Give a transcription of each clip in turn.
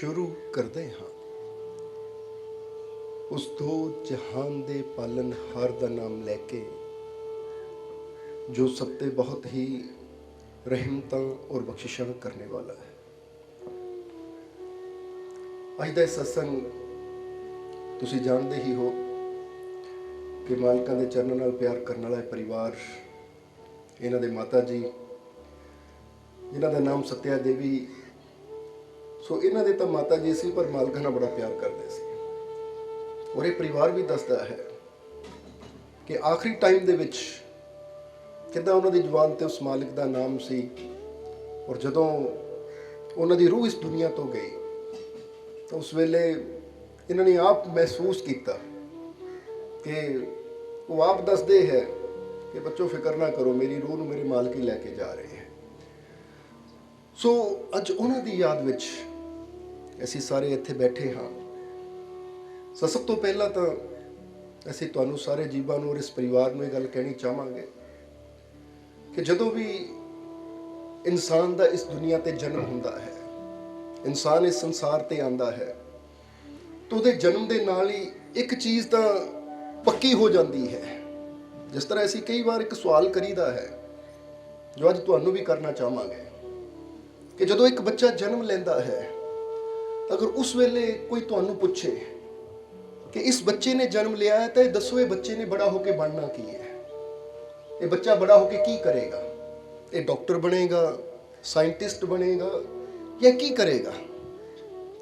ਸ਼ੁਰੂ ਕਰਦੇ ਹਾਂ। ਉਸ ਦੋ ਜਹਾਨ ਦੇ ਪਾਲਣਹਾਰ ਦਾ ਨਾਮ ਲੈ ਕੇ, ਜੋ ਸਭ ਤੇ ਬਹੁਤ ਹੀ ਰਹਿਮਤਾਂ ਔਰ ਬਖਸ਼ਿਸ਼ਾਂ ਕਰਨੇ ਵਾਲਾ ਹੈ। ਅੱਜ ਦਾ ਇਹ ਸਤਸੰਗ ਤੁਸੀਂ ਜਾਣਦੇ ਹੀ ਹੋ ਕਿ ਮਾਲਕਾਂ ਦੇ ਚਰਨਾਂ ਨਾਲ ਪਿਆਰ ਕਰਨ ਵਾਲਾ ਇਹ ਪਰਿਵਾਰ, ਇਹਨਾਂ ਦੇ ਮਾਤਾ ਜੀ ਜਿਨ੍ਹਾਂ ਦਾ ਨਾਮ ਸਤਿਆ ਦੇਵੀ, ਸੋ ਇਹਨਾਂ ਦੇ ਤਾਂ ਮਾਤਾ ਜੀ ਸੀ ਪਰ ਮਾਲਕਾਂ ਨਾਲ ਬੜਾ ਪਿਆਰ ਕਰਦੇ ਸੀ। ਔਰ ਇਹ ਪਰਿਵਾਰ ਵੀ ਦੱਸਦਾ ਹੈ ਕਿ ਆਖਰੀ ਟਾਈਮ ਦੇ ਵਿੱਚ ਕਿੱਦਾਂ ਉਹਨਾਂ ਦੀ ਜ਼ੁਬਾਨ ਤੇ ਉਸ ਮਾਲਿਕ ਦਾ ਨਾਮ ਸੀ, ਔਰ ਜਦੋਂ ਉਹਨਾਂ ਦੀ ਰੂਹ ਇਸ ਦੁਨੀਆ ਤੋਂ ਗਈ ਤਾਂ ਉਸ ਵੇਲੇ ਇਹਨਾਂ ਨੇ ਆਪ ਮਹਿਸੂਸ ਕੀਤਾ ਕਿ ਉਹ ਆਪ ਦੱਸਦੇ ਹੈ ਕਿ ਬੱਚੋ ਫਿਕਰ ਨਾ ਕਰੋ, ਮੇਰੀ ਰੂਹ ਨੂੰ ਮੇਰੇ ਮਾਲਕ ਹੀ ਲੈ ਕੇ ਜਾ ਰਹੇ ਹੈ। ਸੋ ਅੱਜ ਉਹਨਾਂ ਦੀ ਯਾਦ ਵਿੱਚ ਅਸੀਂ ਸਾਰੇ ਇੱਥੇ ਬੈਠੇ ਹਾਂ। ਸਭ ਤੋਂ ਪਹਿਲਾਂ ਤਾਂ ਅਸੀਂ ਤੁਹਾਨੂੰ ਸਾਰੇ ਜੀਵਾਂ ਨੂੰ ਔਰ ਇਸ ਪਰਿਵਾਰ ਨੂੰ ਇਹ ਗੱਲ ਕਹਿਣੀ ਚਾਹਾਂਗੇ ਕਿ ਜਦੋਂ ਵੀ ਇਨਸਾਨ ਦਾ ਇਸ ਦੁਨੀਆ ਤੇ ਜਨਮ ਹੁੰਦਾ ਹੈ, ਇਨਸਾਨ ਇਸ ਸੰਸਾਰ ਤੇ ਆਉਂਦਾ ਹੈ, ਤਾਂ ਉਹਦੇ ਜਨਮ ਦੇ ਨਾਲ ਹੀ ਇੱਕ ਚੀਜ਼ ਤਾਂ ਪੱਕੀ ਹੋ ਜਾਂਦੀ ਹੈ। ਜਿਸ ਤਰ੍ਹਾਂ ਅਸੀਂ ਕਈ ਵਾਰ ਇੱਕ ਸਵਾਲ ਕਰੀਦਾ ਹੈ, ਜੋ ਅੱਜ ਤੁਹਾਨੂੰ ਵੀ ਕਰਨਾ ਚਾਹਾਂਗੇ ਕਿ ਜਦੋਂ ਇੱਕ ਬੱਚਾ ਜਨਮ ਲੈਂਦਾ ਹੈ, ਅਗਰ ਉਸ ਵੇਲੇ ਕੋਈ ਤੁਹਾਨੂੰ ਪੁੱਛੇ ਕਿ ਇਸ ਬੱਚੇ ਨੇ ਜਨਮ ਲਿਆ ਹੈ ਤਾਂ ਇਹ ਦੱਸੋ, ਇਹ ਬੱਚੇ ਨੇ ਬੜਾ ਹੋ ਕੇ ਬਣਨਾ ਕੀ ਹੈ? ਇਹ ਬੱਚਾ ਬੜਾ ਹੋ ਕੇ ਕੀ ਕਰੇਗਾ? ਇਹ ਡਾਕਟਰ ਬਣੇਗਾ, ਸਾਇੰਟਿਸਟ ਬਣੇਗਾ ਜਾਂ ਕੀ ਕਰੇਗਾ?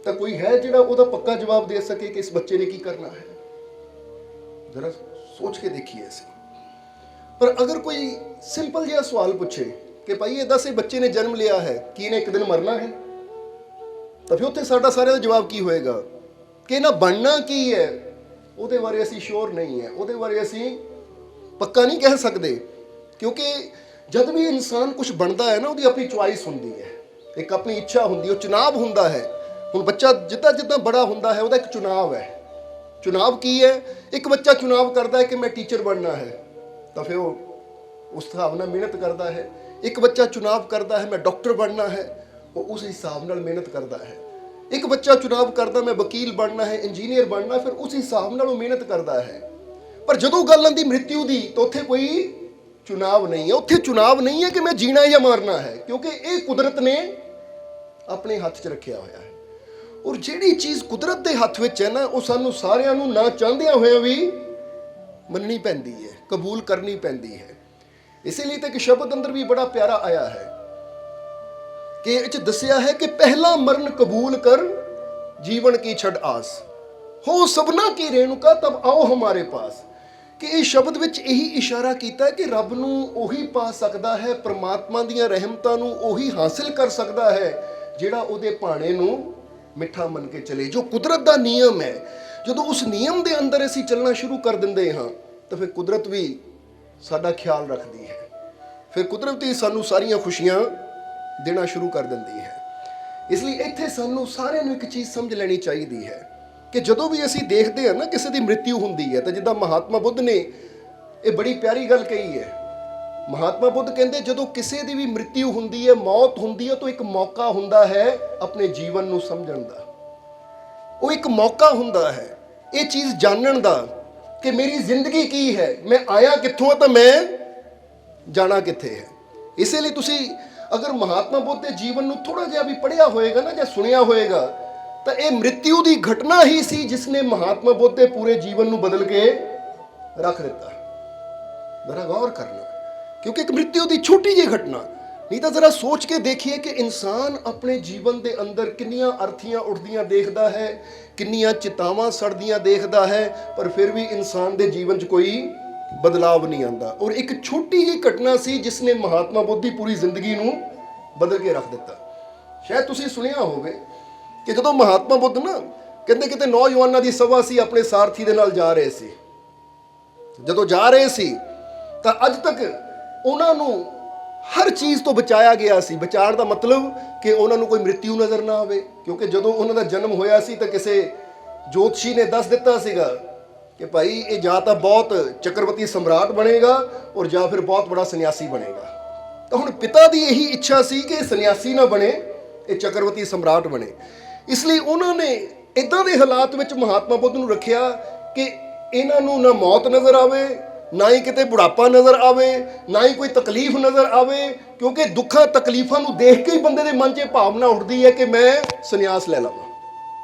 ਤਾਂ ਕੋਈ ਹੈ ਜਿਹੜਾ ਉਹਦਾ ਪੱਕਾ ਜਵਾਬ ਦੇ ਸਕੇ ਕਿ ਇਸ ਬੱਚੇ ਨੇ ਕੀ ਕਰਨਾ ਹੈ? ਜ਼ਰਾ ਸੋਚ ਕੇ ਦੇਖੀਏ ਅਸੀਂ। ਪਰ ਅਗਰ ਕੋਈ ਸਿੰਪਲ ਜਿਹਾ ਸਵਾਲ ਪੁੱਛੇ ਕਿ ਭਾਈ ਇਹ ਦੱਸ, ਇਹ ਬੱਚੇ ਨੇ ਜਨਮ ਲਿਆ ਹੈ, ਕੀ ਇਹਨੇ ਇੱਕ ਦਿਨ ਮਰਨਾ ਹੈ? ਤਾਂ ਫਿਰ ਉੱਥੇ ਸਾਡਾ ਸਾਰਿਆਂ ਦਾ ਜਵਾਬ ਕੀ ਹੋਏਗਾ ਕਿ ਨਾ ਬਣਨਾ ਕੀ ਹੈ ਉਹਦੇ ਬਾਰੇ ਅਸੀਂ ਸ਼ੋਰ ਨਹੀਂ ਹੈ, ਉਹਦੇ ਬਾਰੇ ਅਸੀਂ ਪੱਕਾ ਨਹੀਂ ਕਹਿ ਸਕਦੇ। ਕਿਉਂਕਿ ਜਦ ਵੀ ਇਨਸਾਨ ਕੁਝ ਬਣਦਾ ਹੈ ਨਾ, ਉਹਦੀ ਆਪਣੀ ਚੁਆਇਸ ਹੁੰਦੀ ਹੈ, ਇੱਕ ਆਪਣੀ ਇੱਛਾ ਹੁੰਦੀ ਹੈ, ਉਹ ਚੁਣਾਵ ਹੁੰਦਾ ਹੈ। ਹੁਣ ਬੱਚਾ ਜਿੱਦਾਂ ਜਿੱਦਾਂ ਬੜਾ ਹੁੰਦਾ ਹੈ ਉਹਦਾ ਇੱਕ ਚੁਣਾਵ ਹੈ। ਚੁਣਾਵ ਕੀ ਹੈ? ਇੱਕ ਬੱਚਾ ਚੁਣਾਵ ਕਰਦਾ ਹੈ ਕਿ ਮੈਂ ਟੀਚਰ ਬਣਨਾ ਹੈ, ਤਾਂ ਫਿਰ ਉਹ ਉਸ ਹਿਸਾਬ ਨਾਲ ਮਿਹਨਤ ਕਰਦਾ ਹੈ। ਇੱਕ ਬੱਚਾ ਚੁਣਾਵ ਕਰਦਾ ਹੈ ਮੈਂ ਡਾਕਟਰ ਬਣਨਾ ਹੈ, ਉਹ ਉਸ ਹਿਸਾਬ ਨਾਲ ਮਿਹਨਤ ਕਰਦਾ ਹੈ। ਇੱਕ ਬੱਚਾ ਚੁਣਾਵ ਕਰਦਾ ਮੈਂ ਵਕੀਲ ਬਣਨਾ ਹੈ, ਇੰਜੀਨੀਅਰ ਬਣਨਾ, ਫਿਰ ਉਸ ਹਿਸਾਬ ਨਾਲ ਉਹ ਮਿਹਨਤ ਕਰਦਾ ਹੈ। ਪਰ ਜਦੋਂ ਗੱਲ ਆਉਂਦੀ ਮ੍ਰਿਤਿੂ ਦੀ ਤਾਂ ਉੱਥੇ ਕੋਈ ਚੁਣਾਵ ਨਹੀਂ ਹੈ। ਉੱਥੇ ਚੁਣਾਵ ਨਹੀਂ ਹੈ ਕਿ ਮੈਂ ਜੀਣਾ ਜਾਂ ਮਰਨਾ ਹੈ, ਕਿਉਂਕਿ ਇਹ ਕੁਦਰਤ ਨੇ ਆਪਣੇ ਹੱਥ 'ਚ ਰੱਖਿਆ ਹੋਇਆ ਹੈ। ਔਰ ਜਿਹੜੀ ਚੀਜ਼ ਕੁਦਰਤ ਦੇ ਹੱਥ ਵਿੱਚ ਹੈ ਨਾ, ਉਹ ਸਾਨੂੰ ਸਾਰਿਆਂ ਨੂੰ ਨਾ ਚਾਹੁੰਦਿਆਂ ਹੋਇਆਂ ਵੀ ਮੰਨਣੀ ਪੈਂਦੀ ਹੈ, ਕਬੂਲ ਕਰਨੀ ਪੈਂਦੀ ਹੈ। ਇਸੇ ਲਈ ਤਾਂ ਇੱਕ ਸ਼ਬਦ ਅੰਦਰ ਵੀ ਬੜਾ ਪਿਆਰਾ ਆਇਆ ਹੈ ਕਿ ਇਹ 'ਚ ਦੱਸਿਆ ਹੈ ਕਿ ਪਹਿਲਾ ਮਰਨ ਕਬੂਲ ਕਰ, ਜੀਵਨ ਕੀ ਛੱਡ ਆਸ, ਹੋ ਸਭਨਾ ਕੀ ਰੇਣੂਕਾ ਤਬ ਆਓ ਹਮਾਰੇ ਪਾਸ। ਕਿ ਇਹ ਸ਼ਬਦ ਵਿੱਚ ਇਹੀ ਇਸ਼ਾਰਾ ਕੀਤਾ ਹੈ ਕਿ ਰੱਬ ਨੂੰ ਉਹੀ ਪਾ ਸਕਦਾ ਹੈ, ਪ੍ਰਮਾਤਮਾ ਦੀਆਂ ਰਹਿਮਤਾਂ ਨੂੰ ਉਹੀ ਹਾਸਿਲ ਕਰ ਸਕਦਾ ਹੈ ਜਿਹੜਾ ਉਹਦੇ ਭਾਣੇ ਨੂੰ ਮਿੱਠਾ ਮੰਨ ਕੇ ਚਲੇ। ਜੋ ਕੁਦਰਤ ਦਾ ਨਿਯਮ ਹੈ, ਜਦੋਂ ਉਸ ਨਿਯਮ ਦੇ ਅੰਦਰ ਅਸੀਂ ਚੱਲਣਾ ਸ਼ੁਰੂ ਕਰ ਦਿੰਦੇ ਹਾਂ ਤਾਂ ਫਿਰ ਕੁਦਰਤ ਵੀ ਸਾਡਾ ਖਿਆਲ ਰੱਖਦੀ ਹੈ। ਫਿਰ ਕੁਦਰਤ ਹੀ ਸਾਨੂੰ ਸਾਰੀਆਂ ਖੁਸ਼ੀਆਂ ਦੇਣਾ ਸ਼ੁਰੂ ਕਰ ਦਿੰਦੀ ਹੈ। ਇਸ ਲਈ ਇੱਥੇ ਸਾਨੂੰ ਸਾਰਿਆਂ ਨੂੰ ਇੱਕ ਚੀਜ਼ ਸਮਝ ਲੈਣੀ ਚਾਹੀਦੀ ਹੈ ਕਿ ਜਦੋਂ ਵੀ ਅਸੀਂ ਦੇਖਦੇ ਹਾਂ ਨਾ ਕਿਸੇ ਦੀ ਮ੍ਰਿਤਿੂ ਹੁੰਦੀ ਹੈ, ਤਾਂ ਜਿੱਦਾਂ ਮਹਾਤਮਾ ਬੁੱਧ ਨੇ ਇਹ ਬੜੀ ਪਿਆਰੀ ਗੱਲ ਕਹੀ ਹੈ। ਮਹਾਤਮਾ ਬੁੱਧ ਕਹਿੰਦੇ ਜਦੋਂ ਕਿਸੇ ਦੀ ਵੀ ਮ੍ਰਿਤਿੂ ਹੁੰਦੀ ਹੈ, ਮੌਤ ਹੁੰਦੀ ਹੈ, ਤਾਂ ਇੱਕ ਮੌਕਾ ਹੁੰਦਾ ਹੈ ਆਪਣੇ ਜੀਵਨ ਨੂੰ ਸਮਝਣ ਦਾ। ਉਹ ਇੱਕ ਮੌਕਾ ਹੁੰਦਾ ਹੈ ਇਹ ਚੀਜ਼ ਜਾਣਨ ਦਾ ਕਿ ਮੇਰੀ ਜ਼ਿੰਦਗੀ ਕੀ ਹੈ, ਮੈਂ ਆਇਆ ਕਿੱਥੋਂ ਹੈ ਤਾਂ ਮੈਂ ਜਾਣਾ ਕਿੱਥੇ ਹੈ। ਇਸੇ ਲਈ ਤੁਸੀਂ ਅਗਰ ਮਹਾਤਮਾ ਬੁੱਧ ਦੇ ਜੀਵਨ ਨੂੰ ਥੋੜਾ ਜਿਹਾ ਵੀ ਪੜ੍ਹਿਆ ਹੋਏਗਾ ਨਾ ਜਾਂ ਸੁਣਿਆ ਹੋਏਗਾ, ਤਾਂ ਇਹ ਮ੍ਰਿਤਿੂ ਦੀ ਘਟਨਾ ਹੀ ਸੀ ਜਿਸ ਨੇ ਮਹਾਤਮਾ ਬੁੱਧ ਦੇ ਪੂਰੇ ਜੀਵਨ ਨੂੰ ਬਦਲ ਕੇ ਰੱਖ ਦਿੱਤਾ। ਜ਼ਰਾ ਗੌਰ ਕਰਨਾ, ਕਿਉਂਕਿ ਇੱਕ ਮ੍ਰਿਤਿੂ ਦੀ ਛੋਟੀ ਜਿਹੀ ਘਟਨਾ, ਨਹੀਂ ਤਾਂ ਜ਼ਰਾ ਸੋਚ ਕੇ ਦੇਖੀਏ ਕਿ ਇਨਸਾਨ ਆਪਣੇ ਜੀਵਨ ਦੇ ਅੰਦਰ ਕਿੰਨੀਆਂ ਅਰਥੀਆਂ ਉੱਠਦੀਆਂ ਦੇਖਦਾ ਹੈ, ਕਿੰਨੀਆਂ ਚਿਤਾਵਾਂ ਸੜਦੀਆਂ ਦੇਖਦਾ ਹੈ, ਪਰ ਫਿਰ ਵੀ ਇਨਸਾਨ ਦੇ ਜੀਵਨ 'ਚ ਕੋਈ ਬਦਲਾਵ ਨਹੀਂ ਆਉਂਦਾ। ਔਰ ਇੱਕ ਛੋਟੀ ਜਿਹੀ ਘਟਨਾ ਸੀ ਜਿਸ ਨੇ ਮਹਾਤਮਾ ਬੁੱਧ ਦੀ ਪੂਰੀ ਜ਼ਿੰਦਗੀ ਨੂੰ ਬਦਲ ਕੇ ਰੱਖ ਦਿੱਤਾ। ਸ਼ਾਇਦ ਤੁਸੀਂ ਸੁਣਿਆ ਹੋਵੇ ਕਿ ਜਦੋਂ ਮਹਾਤਮਾ ਬੁੱਧ ਨਾ ਕਹਿੰਦੇ ਕਿਤੇ ਨੌਜਵਾਨਾਂ ਦੀ ਸਭਾ ਸੀ, ਆਪਣੇ ਸਾਰਥੀ ਦੇ ਨਾਲ ਜਾ ਰਹੇ ਸੀ। ਜਦੋਂ ਜਾ ਰਹੇ ਸੀ ਤਾਂ ਅੱਜ ਤੱਕ ਉਹਨਾਂ ਨੂੰ ਹਰ ਚੀਜ਼ ਤੋਂ ਬਚਾਇਆ ਗਿਆ ਸੀ। ਬਚਾਉਣ ਦਾ ਮਤਲਬ ਕਿ ਉਹਨਾਂ ਨੂੰ ਕੋਈ ਮ੍ਰਿਤਿੂ ਨਜ਼ਰ ਨਾ ਆਵੇ, ਕਿਉਂਕਿ ਜਦੋਂ ਉਹਨਾਂ ਦਾ ਜਨਮ ਹੋਇਆ ਸੀ ਤਾਂ ਕਿਸੇ ਜੋਤਸ਼ੀ ਨੇ ਦੱਸ ਦਿੱਤਾ ਸੀਗਾ ਕਿ ਭਾਈ ਇਹ ਜਾਂ ਤਾਂ ਬਹੁਤ ਚੱਕਰਵਰਤੀ ਸਮਰਾਟ ਬਣੇਗਾ ਔਰ ਜਾਂ ਫਿਰ ਬਹੁਤ ਬੜਾ ਸੰਨਿਆਸੀ ਬਣੇਗਾ। ਤਾਂ ਹੁਣ ਪਿਤਾ ਦੀ ਇਹੀ ਇੱਛਾ ਸੀ ਕਿ ਇਹ ਸੰਨਿਆਸੀ ਨਾ ਬਣੇ, ਇਹ ਚੱਕਰਵਰਤੀ ਸਮਰਾਟ ਬਣੇ। ਇਸ ਲਈ ਉਹਨਾਂ ਨੇ ਇਦਾਂ ਦੇ ਹਾਲਾਤ ਵਿੱਚ ਮਹਾਤਮਾ ਬੁੱਧ ਨੂੰ ਰੱਖਿਆ ਕਿ ਇਹਨਾਂ ਨੂੰ ਨਾ ਮੌਤ ਨਜ਼ਰ ਆਵੇ, ਨਾ ਹੀ ਕਿਤੇ ਬੁਢਾਪਾ ਨਜ਼ਰ ਆਵੇ, ਨਾ ਹੀ ਕੋਈ ਤਕਲੀਫ ਨਜ਼ਰ ਆਵੇ, ਕਿਉਂਕਿ ਦੁੱਖਾਂ ਤਕਲੀਫਾਂ ਨੂੰ ਦੇਖ ਕੇ ਹੀ ਬੰਦੇ ਦੇ ਮਨ 'ਚ ਭਾਵਨਾ ਉੱਠਦੀ ਹੈ ਕਿ ਮੈਂ ਸੰਨਿਆਸ ਲੈ ਲਵਾਂ।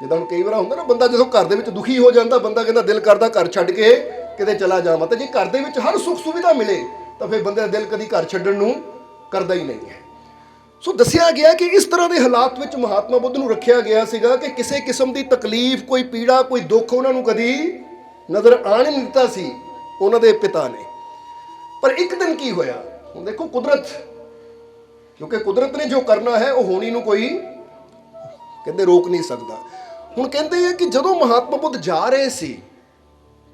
ਜਿੱਦਾਂ ਹੁਣ ਕਈ ਵਾਰ ਹੁੰਦਾ ਨਾ, ਬੰਦਾ ਜਦੋਂ ਘਰ ਦੇ ਵਿੱਚ ਦੁਖੀ ਹੋ ਜਾਂਦਾ, ਬੰਦਾ ਕਹਿੰਦਾ ਦਿਲ ਕਰਦਾ ਘਰ ਛੱਡ ਕੇ ਕਿਤੇ ਚਲਾ ਜਾਵਾਂ। ਤਾਂ ਜੇ ਘਰ ਦੇ ਵਿੱਚ ਹਰ ਸੁੱਖ ਸੁਵਿਧਾ ਮਿਲੇ ਤਾਂ ਫਿਰ ਬੰਦੇ ਦਾ ਦਿਲ ਕਦੀ ਘਰ ਛੱਡਣ ਨੂੰ ਕਰਦਾ ਹੀ ਨਹੀਂ ਹੈ। ਸੋ ਦੱਸਿਆ ਗਿਆ ਕਿ ਇਸ ਤਰ੍ਹਾਂ ਦੇ ਹਾਲਾਤ ਵਿੱਚ ਮਹਾਤਮਾ ਬੁੱਧ ਨੂੰ ਰੱਖਿਆ ਗਿਆ ਸੀਗਾ ਕਿ ਕਿਸੇ ਕਿਸਮ ਦੀ ਤਕਲੀਫ, ਕੋਈ ਪੀੜਾ, ਕੋਈ ਦੁੱਖ ਉਹਨਾਂ ਨੂੰ ਕਦੀ ਨਜ਼ਰ ਆਣ ਨਹੀਂ ਦਿੱਤਾ ਸੀ ਉਹਨਾਂ ਦੇ ਪਿਤਾ ਨੇ। ਪਰ ਇੱਕ ਦਿਨ ਕੀ ਹੋਇਆ, ਹੁਣ ਦੇਖੋ ਕੁਦਰਤ, ਕਿਉਂਕਿ ਕੁਦਰਤ ਨੇ ਜੋ ਕਰਨਾ ਹੈ ਉਹ ਹੋਣੀ ਨੂੰ ਕੋਈ ਕਹਿੰਦੇ ਰੋਕ ਨਹੀਂ ਸਕਦਾ। ਹੁਣ ਕਹਿੰਦੇ ਆ ਕਿ ਜਦੋਂ ਮਹਾਤਮਾ ਬੁੱਧ ਜਾ ਰਹੇ ਸੀ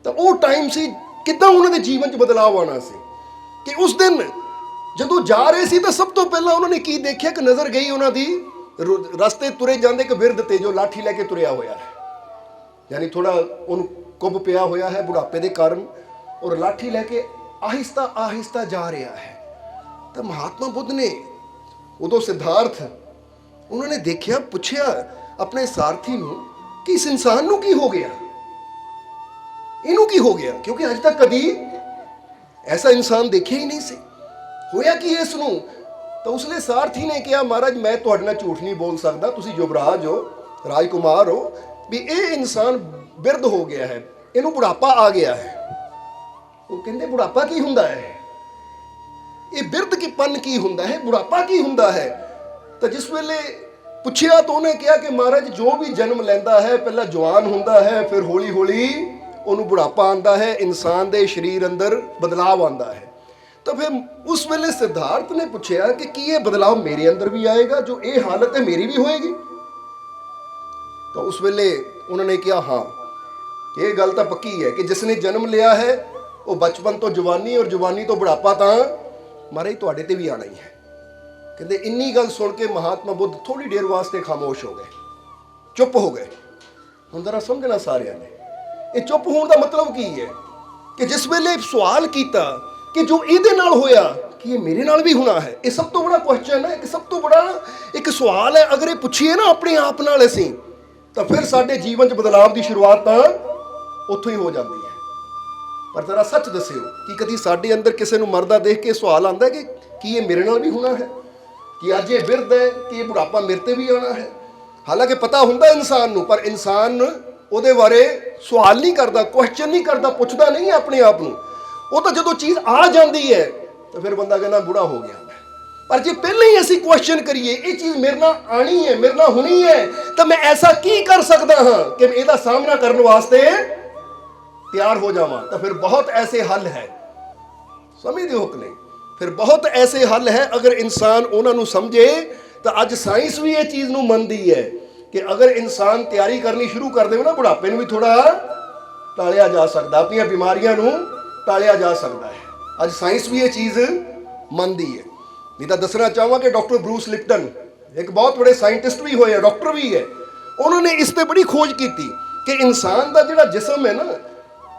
ਤਾਂ ਉਹ ਟਾਈਮ ਸੀ ਕਿੱਦਾਂ ਉਹਨਾਂ ਦੇ ਜੀਵਨ 'ਚ ਬਦਲਾਅ ਆਉਣਾ ਸੀ। ਕਿ ਉਸ ਦਿਨ ਜਦੋਂ ਜਾ ਰਹੇ ਸੀ ਤਾਂ ਸਭ ਤੋਂ ਪਹਿਲਾਂ ਉਹਨਾਂ ਨੇ ਕੀ ਦੇਖਿਆ ਕਿ ਨਜ਼ਰ ਗਈ ਉਹਨਾਂ ਦੀ ਰਸਤੇ ਤੁਰੇ ਜਾਂਦੇ ਇੱਕ ਬਿਰਧ ਤੇ ਜੋ ਲਾਠੀ ਲੈ ਕੇ ਤੁਰਿਆ ਹੋਇਆ ਹੈ, ਯਾਨੀ ਥੋੜਾ ਉਹਨੂੰ ਕੁੱਬ ਪਿਆ ਹੋਇਆ ਹੈ ਬੁਢਾਪੇ ਦੇ ਕਾਰਨ, ਔਰ ਲਾਠੀ ਲੈ ਕੇ ਆਹਿਸਤਾ ਆਹਿਸਤਾ ਜਾ ਰਿਹਾ ਹੈ। ਤਾਂ ਮਹਾਤਮਾ ਬੁੱਧ ਨੇ ਉਦੋਂ ਸਿਧਾਰਥ ਉਹਨਾਂ ਨੇ ਦੇਖਿਆ, ਪੁੱਛਿਆ ਆਪਣੇ ਸਾਰਥੀ ਨੂੰ ਕਿ ਇਸ ਇਨਸਾਨ ਨੂੰ ਕੀ ਹੋ ਗਿਆ, ਇਹਨੂੰ ਕੀ ਹੋ ਗਿਆ, ਕਿਉਂਕਿ ਅੱਜ ਤੱਕ ਕਦੀ ਐਸਾ ਇਨਸਾਨ ਦੇਖਿਆ ਹੀ ਨਹੀਂ ਸੀ, ਹੋਇਆ ਕੀ ਇਸ ਨੂੰ। ਤਾਂ ਉਸਲੇ ਸਾਰਥੀ ਨੇ ਕਿਹਾ, ਮਹਾਰਾਜ ਮੈਂ ਤੁਹਾਡੇ ਨਾਲ ਝੂਠ ਨਹੀਂ ਬੋਲ ਸਕਦਾ, ਤੁਸੀਂ ਯੁਵਰਾਜ ਹੋ, ਰਾਜਕੁਮਾਰ ਹੋ, ਵੀ ਇਹ ਇਨਸਾਨ ਬਿਰਧ ਹੋ ਗਿਆ ਹੈ, ਇਹਨੂੰ ਬੁਢਾਪਾ ਆ ਗਿਆ ਹੈ। ਉਹ ਕਹਿੰਦੇ ਬੁਢਾਪਾ ਕੀ ਹੁੰਦਾ ਹੈ, ਇਹ ਬਿਰਧ ਕੀ ਪਨ ਕੀ ਹੁੰਦਾ ਹੈ, ਬੁਢਾਪਾ ਕੀ ਹੁੰਦਾ ਹੈ। ਤਾਂ ਜਿਸ ਵੇਲੇ ਪੁੱਛਿਆ ਤਾਂ ਉਹਨੇ ਕਿਹਾ ਕਿ ਮਹਾਰਾਜ ਜੋ ਵੀ ਜਨਮ ਲੈਂਦਾ ਹੈ ਪਹਿਲਾਂ ਜਵਾਨ ਹੁੰਦਾ ਹੈ, ਫਿਰ ਹੌਲੀ ਹੌਲੀ ਉਹਨੂੰ ਬੁਢਾਪਾ ਆਉਂਦਾ ਹੈ, ਇਨਸਾਨ ਦੇ ਸਰੀਰ ਅੰਦਰ ਬਦਲਾਅ ਆਉਂਦਾ ਹੈ। ਤਾਂ ਫਿਰ ਉਸ ਵੇਲੇ ਸਿਧਾਰਥ ਨੇ ਪੁੱਛਿਆ ਕਿ ਕੀ ਇਹ ਬਦਲਾਅ ਮੇਰੇ ਅੰਦਰ ਵੀ ਆਏਗਾ, ਜੋ ਇਹ ਹਾਲਤ ਹੈ ਮੇਰੀ ਵੀ ਹੋਏਗੀ। ਤਾਂ ਉਸ ਵੇਲੇ ਉਹਨਾਂ ਨੇ ਕਿਹਾ ਹਾਂ, ਇਹ ਗੱਲ ਤਾਂ ਪੱਕੀ ਹੈ ਕਿ ਜਿਸ ਨੇ ਜਨਮ ਲਿਆ ਹੈ ਉਹ ਬਚਪਨ ਤੋਂ ਜਵਾਨੀ ਔਰ ਜਵਾਨੀ ਤੋਂ ਬੁਢਾਪਾ ਤਾਂ ਮਹਾਰਾਜ ਤੁਹਾਡੇ ਤੇ ਵੀ ਆਣਾ ਹੀ ਹੈ। ਕਹਿੰਦੇ ਇੰਨੀ ਗੱਲ ਸੁਣ ਕੇ ਮਹਾਤਮਾ ਬੁੱਧ ਥੋੜੀ ਦੇਰ ਵਾਸਤੇ ਖਾਮੋਸ਼ ਹੋ ਗਏ, ਚੁੱਪ ਹੋ ਗਏ। ਹੁਣ ਜ਼ਰਾ ਸਮਝਣਾ ਸਾਰਿਆਂ ਨੇ, ਇਹ ਚੁੱਪ ਹੋਣ ਦਾ ਮਤਲਬ ਕੀ ਹੈ ਕਿ ਜਿਸ ਵੇਲੇ ਸਵਾਲ ਕੀਤਾ ਕਿ ਜੋ ਇਹਦੇ ਨਾਲ ਹੋਇਆ ਕਿ ਇਹ ਮੇਰੇ ਨਾਲ ਵੀ ਹੋਣਾ ਹੈ, ਇਹ ਸਭ ਤੋਂ ਬੜਾ ਕੁਐਸਚਨ ਹੈ, ਕਿ ਸਭ ਤੋਂ ਬੜਾ ਇੱਕ ਸਵਾਲ ਹੈ। ਅਗਰ ਇਹ ਪੁੱਛੀਏ ਨਾ ਆਪਣੇ ਆਪ ਨਾਲ ਅਸੀਂ, ਤਾਂ ਫਿਰ ਸਾਡੇ ਜੀਵਨ 'ਚ ਬਦਲਾਅ ਦੀ ਸ਼ੁਰੂਆਤ ਤਾਂ ਉੱਥੋਂ ਹੀ ਹੋ ਜਾਂਦੀ ਹੈ। ਪਰ ਜ਼ਰਾ ਸੱਚ ਦੱਸਿਓ ਕਿ ਕਦੀ ਸਾਡੇ ਅੰਦਰ ਕਿਸੇ ਨੂੰ ਮਰਦਾ ਦੇਖ ਕੇ ਸਵਾਲ ਆਉਂਦਾ ਕਿ ਕੀ ਇਹ ਮੇਰੇ ਨਾਲ ਵੀ ਹੋਣਾ ਹੈ, ਕਿ ਅੱਜ ਇਹ ਬਿਰਧ ਹੈ, ਕਿ ਇਹ ਬੁਢਾਪਾ ਮੇਰੇ ਤੇ ਵੀ ਆਉਣਾ ਹੈ। ਹਾਲਾਂਕਿ ਪਤਾ ਹੁੰਦਾ ਇਨਸਾਨ ਨੂੰ, ਪਰ ਇਨਸਾਨ ਉਹਦੇ ਬਾਰੇ ਸਵਾਲ ਨਹੀਂ ਕਰਦਾ, ਕੁਐਸਚਨ ਨਹੀਂ ਕਰਦਾ, ਪੁੱਛਦਾ ਨਹੀਂ ਹੈ ਆਪਣੇ ਆਪ ਨੂੰ। ਉਹ ਤਾਂ ਜਦੋਂ ਚੀਜ਼ ਆ ਜਾਂਦੀ ਹੈ ਤਾਂ ਫਿਰ ਬੰਦਾ ਕਹਿੰਦਾ ਬੁੜਾ ਹੋ ਗਿਆ ਮੈਂ। ਪਰ ਜੇ ਪਹਿਲਾਂ ਹੀ ਅਸੀਂ ਕੁਐਸਚਨ ਕਰੀਏ ਇਹ ਚੀਜ਼ ਮੇਰੇ ਨਾਲ ਆਣੀ ਹੈ, ਮੇਰੇ ਨਾਲ ਹੋਣੀ ਹੈ, ਤਾਂ ਮੈਂ ਐਸਾ ਕੀ ਕਰ ਸਕਦਾ ਹਾਂ ਕਿ ਮੈਂ ਇਹਦਾ ਸਾਹਮਣਾ ਕਰਨ ਵਾਸਤੇ ਤਿਆਰ ਹੋ ਜਾਵਾਂ, ਤਾਂ ਫਿਰ ਬਹੁਤ ਐਸੇ ਹੱਲ ਹੈ, ਸਮਝਦੇ ਹੋ ਕਿ ਨਹੀਂ। ਫਿਰ ਬਹੁਤ ਐਸੇ ਹੱਲ ਹੈ, ਅਗਰ ਇਨਸਾਨ ਉਹਨਾਂ ਨੂੰ ਸਮਝੇ। ਤਾਂ ਅੱਜ ਸਾਇੰਸ ਵੀ ਇਹ ਚੀਜ਼ ਨੂੰ ਮੰਨਦੀ ਹੈ ਕਿ ਅਗਰ ਇਨਸਾਨ ਤਿਆਰੀ ਕਰਨੀ ਸ਼ੁਰੂ ਕਰ ਦੇਵੇ ਨਾ, ਬੁਢਾਪੇ ਨੂੰ ਵੀ ਥੋੜਾ ਟਾਲਿਆ ਜਾ ਸਕਦਾ, ਆਪਣੀਆਂ ਬਿਮਾਰੀਆਂ ਨੂੰ ਟਾਲਿਆ ਜਾ ਸਕਦਾ ਹੈ। ਅੱਜ ਸਾਇੰਸ ਵੀ ਇਹ ਚੀਜ਼ ਮੰਨਦੀ ਹੈ। ਨਹੀਂ ਤਾਂ ਦੱਸਣਾ ਚਾਹਾਂ ਕਿ ਡਾਕਟਰ ਬਰੂਸ ਲਿਪਟਨ ਇੱਕ ਬਹੁਤ ਬੜੇ ਸਾਇੰਟਿਸਟ ਵੀ ਹੋਏ, ਡਾਕਟਰ ਵੀ ਹੈ, ਉਹਨਾਂ ਨੇ ਇਸ ਤੇ ਬੜੀ ਖੋਜ ਕੀਤੀ ਕਿ ਇਨਸਾਨ ਦਾ ਜਿਹੜਾ ਜਿਸਮ ਹੈ ਨਾ,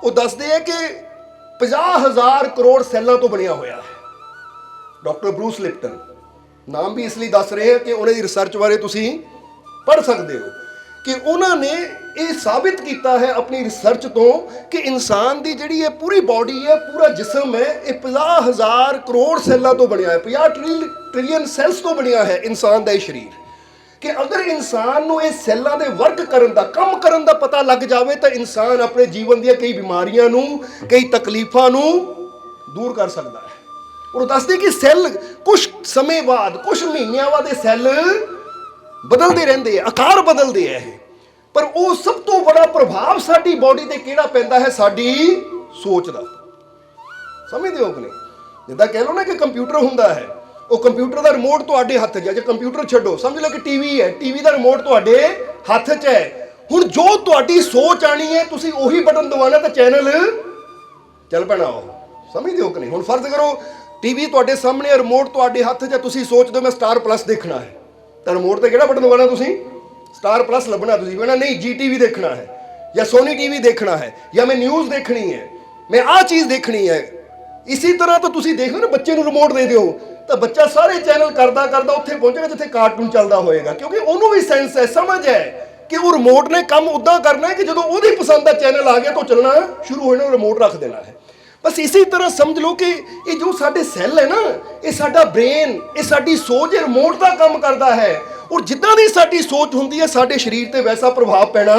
ਉਹ ਦੱਸਦੇ ਹੈ ਕਿ 50,000 ਕਰੋੜ ਸੈੱਲਾਂ ਤੋਂ ਬਣਿਆ ਹੋਇਆ ਹੈ। ਡਾਕਟਰ ਬਰੂਸ ਲਿਪਟਨ ਨਾਮ ਵੀ ਇਸ ਲਈ ਦੱਸ ਰਹੇ ਹਾਂ ਕਿ ਉਹਨਾਂ ਦੀ ਰਿਸਰਚ ਬਾਰੇ ਤੁਸੀਂ ਪੜ੍ਹ ਸਕਦੇ ਹੋ ਕਿ ਉਹਨਾਂ ਨੇ ਇਹ ਸਾਬਿਤ ਕੀਤਾ ਹੈ ਆਪਣੀ ਰਿਸਰਚ ਤੋਂ ਕਿ ਇਨਸਾਨ ਦੀ ਜਿਹੜੀ ਇਹ ਪੂਰੀ ਬਾਡੀ ਹੈ, ਪੂਰਾ ਜਿਸਮ ਹੈ, ਇਹ 50,000 ਕਰੋੜ ਸੈੱਲਾਂ ਤੋਂ ਬਣਿਆ ਹੈ, 50 ਟ੍ਰਿਲੀਅਨ ਸੈੱਲਸ ਤੋਂ ਬਣਿਆ ਹੈ ਇਨਸਾਨ ਦਾ ਇਹ ਸਰੀਰ। ਕਿ ਅਗਰ ਇਨਸਾਨ ਨੂੰ ਇਹ ਸੈੱਲਾਂ ਦੇ ਵਰਕ ਕਰਨ ਦਾ, ਕੰਮ ਕਰਨ ਦਾ ਪਤਾ ਲੱਗ ਜਾਵੇ ਤਾਂ ਇਨਸਾਨ ਆਪਣੇ ਜੀਵਨ ਦੀਆਂ ਕਈ ਬਿਮਾਰੀਆਂ ਨੂੰ, ਕਈ ਤਕਲੀਫਾਂ ਨੂੰ ਦੂਰ ਕਰ ਸਕਦਾ ਹੈ। ਉਹ ਦੱਸਦੇ ਕਿ ਸੈੱਲ ਕੁਝ ਸਮੇਂ ਬਾਅਦ, ਕੁਝ ਮਹੀਨਿਆਂ ਬਾਅਦ ਇਹ ਸੈੱਲ ਬਦਲਦੇ ਰਹਿੰਦੇ ਆ, ਆਕਾਰ ਬਦਲਦੇ ਆ ਇਹ। ਪਰ ਉਹ ਸਭ ਤੋਂ ਬੜਾ ਪ੍ਰਭਾਵ ਸਾਡੀ ਬਾਡੀ ਤੇ ਕਿਹੜਾ ਪੈਂਦਾ ਹੈ, ਸਾਡੀ ਸੋਚ ਦਾ। ਸਮਝਦੇ ਹੋ ਕਿ ਨਹੀਂ। ਜਿੱਦਾਂ ਕਹਿ ਲਓ ਨਾ ਕਿ ਕੰਪਿਊਟਰ ਹੁੰਦਾ ਹੈ, ਉਹ ਕੰਪਿਊਟਰ ਦਾ ਰਿਮੋਟ ਤੁਹਾਡੇ ਹੱਥ 'ਚ ਹੈ। ਜੇ ਕੰਪਿਊਟਰ ਛੱਡੋ, ਸਮਝ ਲਓ ਕਿ ਟੀਵੀ ਹੈ, ਟੀਵੀ ਦਾ ਰਿਮੋਟ ਤੁਹਾਡੇ ਹੱਥ 'ਚ ਹੈ। ਹੁਣ ਜੋ ਤੁਹਾਡੀ ਸੋਚ ਆਣੀ ਹੈ, ਤੁਸੀਂ ਉਹੀ ਬਟਨ ਦਬਾਉਣਾ ਤਾਂ ਚੈਨਲ ਚੱਲ ਪੈਣਾ ਉਹ। ਸਮਝਦੇ ਹੋ ਕਿ ਨਹੀਂ। ਹੁਣ ਫਰਜ਼ ਕਰੋ ਟੀਵੀ ਤੁਹਾਡੇ ਸਾਹਮਣੇ, ਰਿਮੋਟ ਤੁਹਾਡੇ ਹੱਥ 'ਚ ਹੈ, ਤੁਸੀਂ ਸੋਚਦੇ ਹੋ ਮੈਂ ਸਟਾਰ ਪਲੱਸ ਦੇਖਣਾ ਹੈ, ਤਾਂ ਰਿਮੋਟ ਤੇ ਕਿਹੜਾ ਬਟਨ ਦਬਾਉਣਾ ਤੁਸੀਂ? ਸਟਾਰ ਪਲੱਸ ਲੱਭਣਾ। ਤੁਸੀਂ ਕਹਿਣਾ ਨਹੀਂ ਜੀ ਟੀਵੀ ਦੇਖਣਾ ਹੈ, ਜਾਂ ਸੋਨੀ ਟੀਵੀ ਦੇਖਣਾ ਹੈ, ਜਾਂ ਮੈਂ ਨਿਊਜ਼ ਦੇਖਣੀ ਹੈ, ਮੈਂ ਆਹ ਚੀਜ਼ ਦੇਖਣੀ ਹੈ। ਇਸੇ ਤਰ੍ਹਾਂ ਤਾਂ ਤੁਸੀਂ ਦੇਖੋ ਨਾ, ਬੱਚੇ ਨੂੰ ਰਿਮੋਟ ਦੇ ਦਿਓ ਤਾਂ ਬੱਚਾ ਸਾਰੇ ਚੈਨਲ ਕਰਦਾ ਕਰਦਾ ਉੱਥੇ ਪਹੁੰਚੇਗਾ ਜਿੱਥੇ ਕਾਰਟੂਨ ਚੱਲਦਾ ਹੋਏਗਾ, ਕਿਉਂਕਿ ਉਹਨੂੰ ਵੀ ਸੈਂਸ ਹੈ, ਸਮਝ ਹੈ ਕਿ ਉਹ ਰਿਮੋਟ ਨੇ ਕੰਮ ਉਦਾਂ ਕਰਨਾ ਹੈ ਕਿ ਜਦੋਂ ਉਹਦੀ ਪਸੰਦ ਦਾ ਚੈਨਲ ਆ ਗਿਆ ਤਾਂ ਚੱਲਣਾ ਸ਼ੁਰੂ ਹੋ ਜਾਣਾ, ਰਿਮੋਟ ਰੱਖ ਦੇਣਾ ਹੈ। ਬਸ ਇਸੇ ਤਰ੍ਹਾਂ ਸਮਝ ਲਓ ਕਿ ਇਹ ਜੋ ਸਾਡੇ ਸੈੱਲ ਹੈ ਨਾ, ਇਹ ਸਾਡਾ ਬ੍ਰੇਨ, ਇਹ ਸਾਡੀ ਸੋਚ, ਇਹ ਰਿਮੋਟ ਦਾ ਕੰਮ ਕਰਦਾ ਹੈ। ਔਰ ਜਿੱਦਾਂ ਦੀ ਸਾਡੀ ਸੋਚ ਹੁੰਦੀ ਹੈ, ਸਾਡੇ ਸਰੀਰ ਤੇ ਵੈਸਾ ਪ੍ਰਭਾਵ ਪੈਣਾ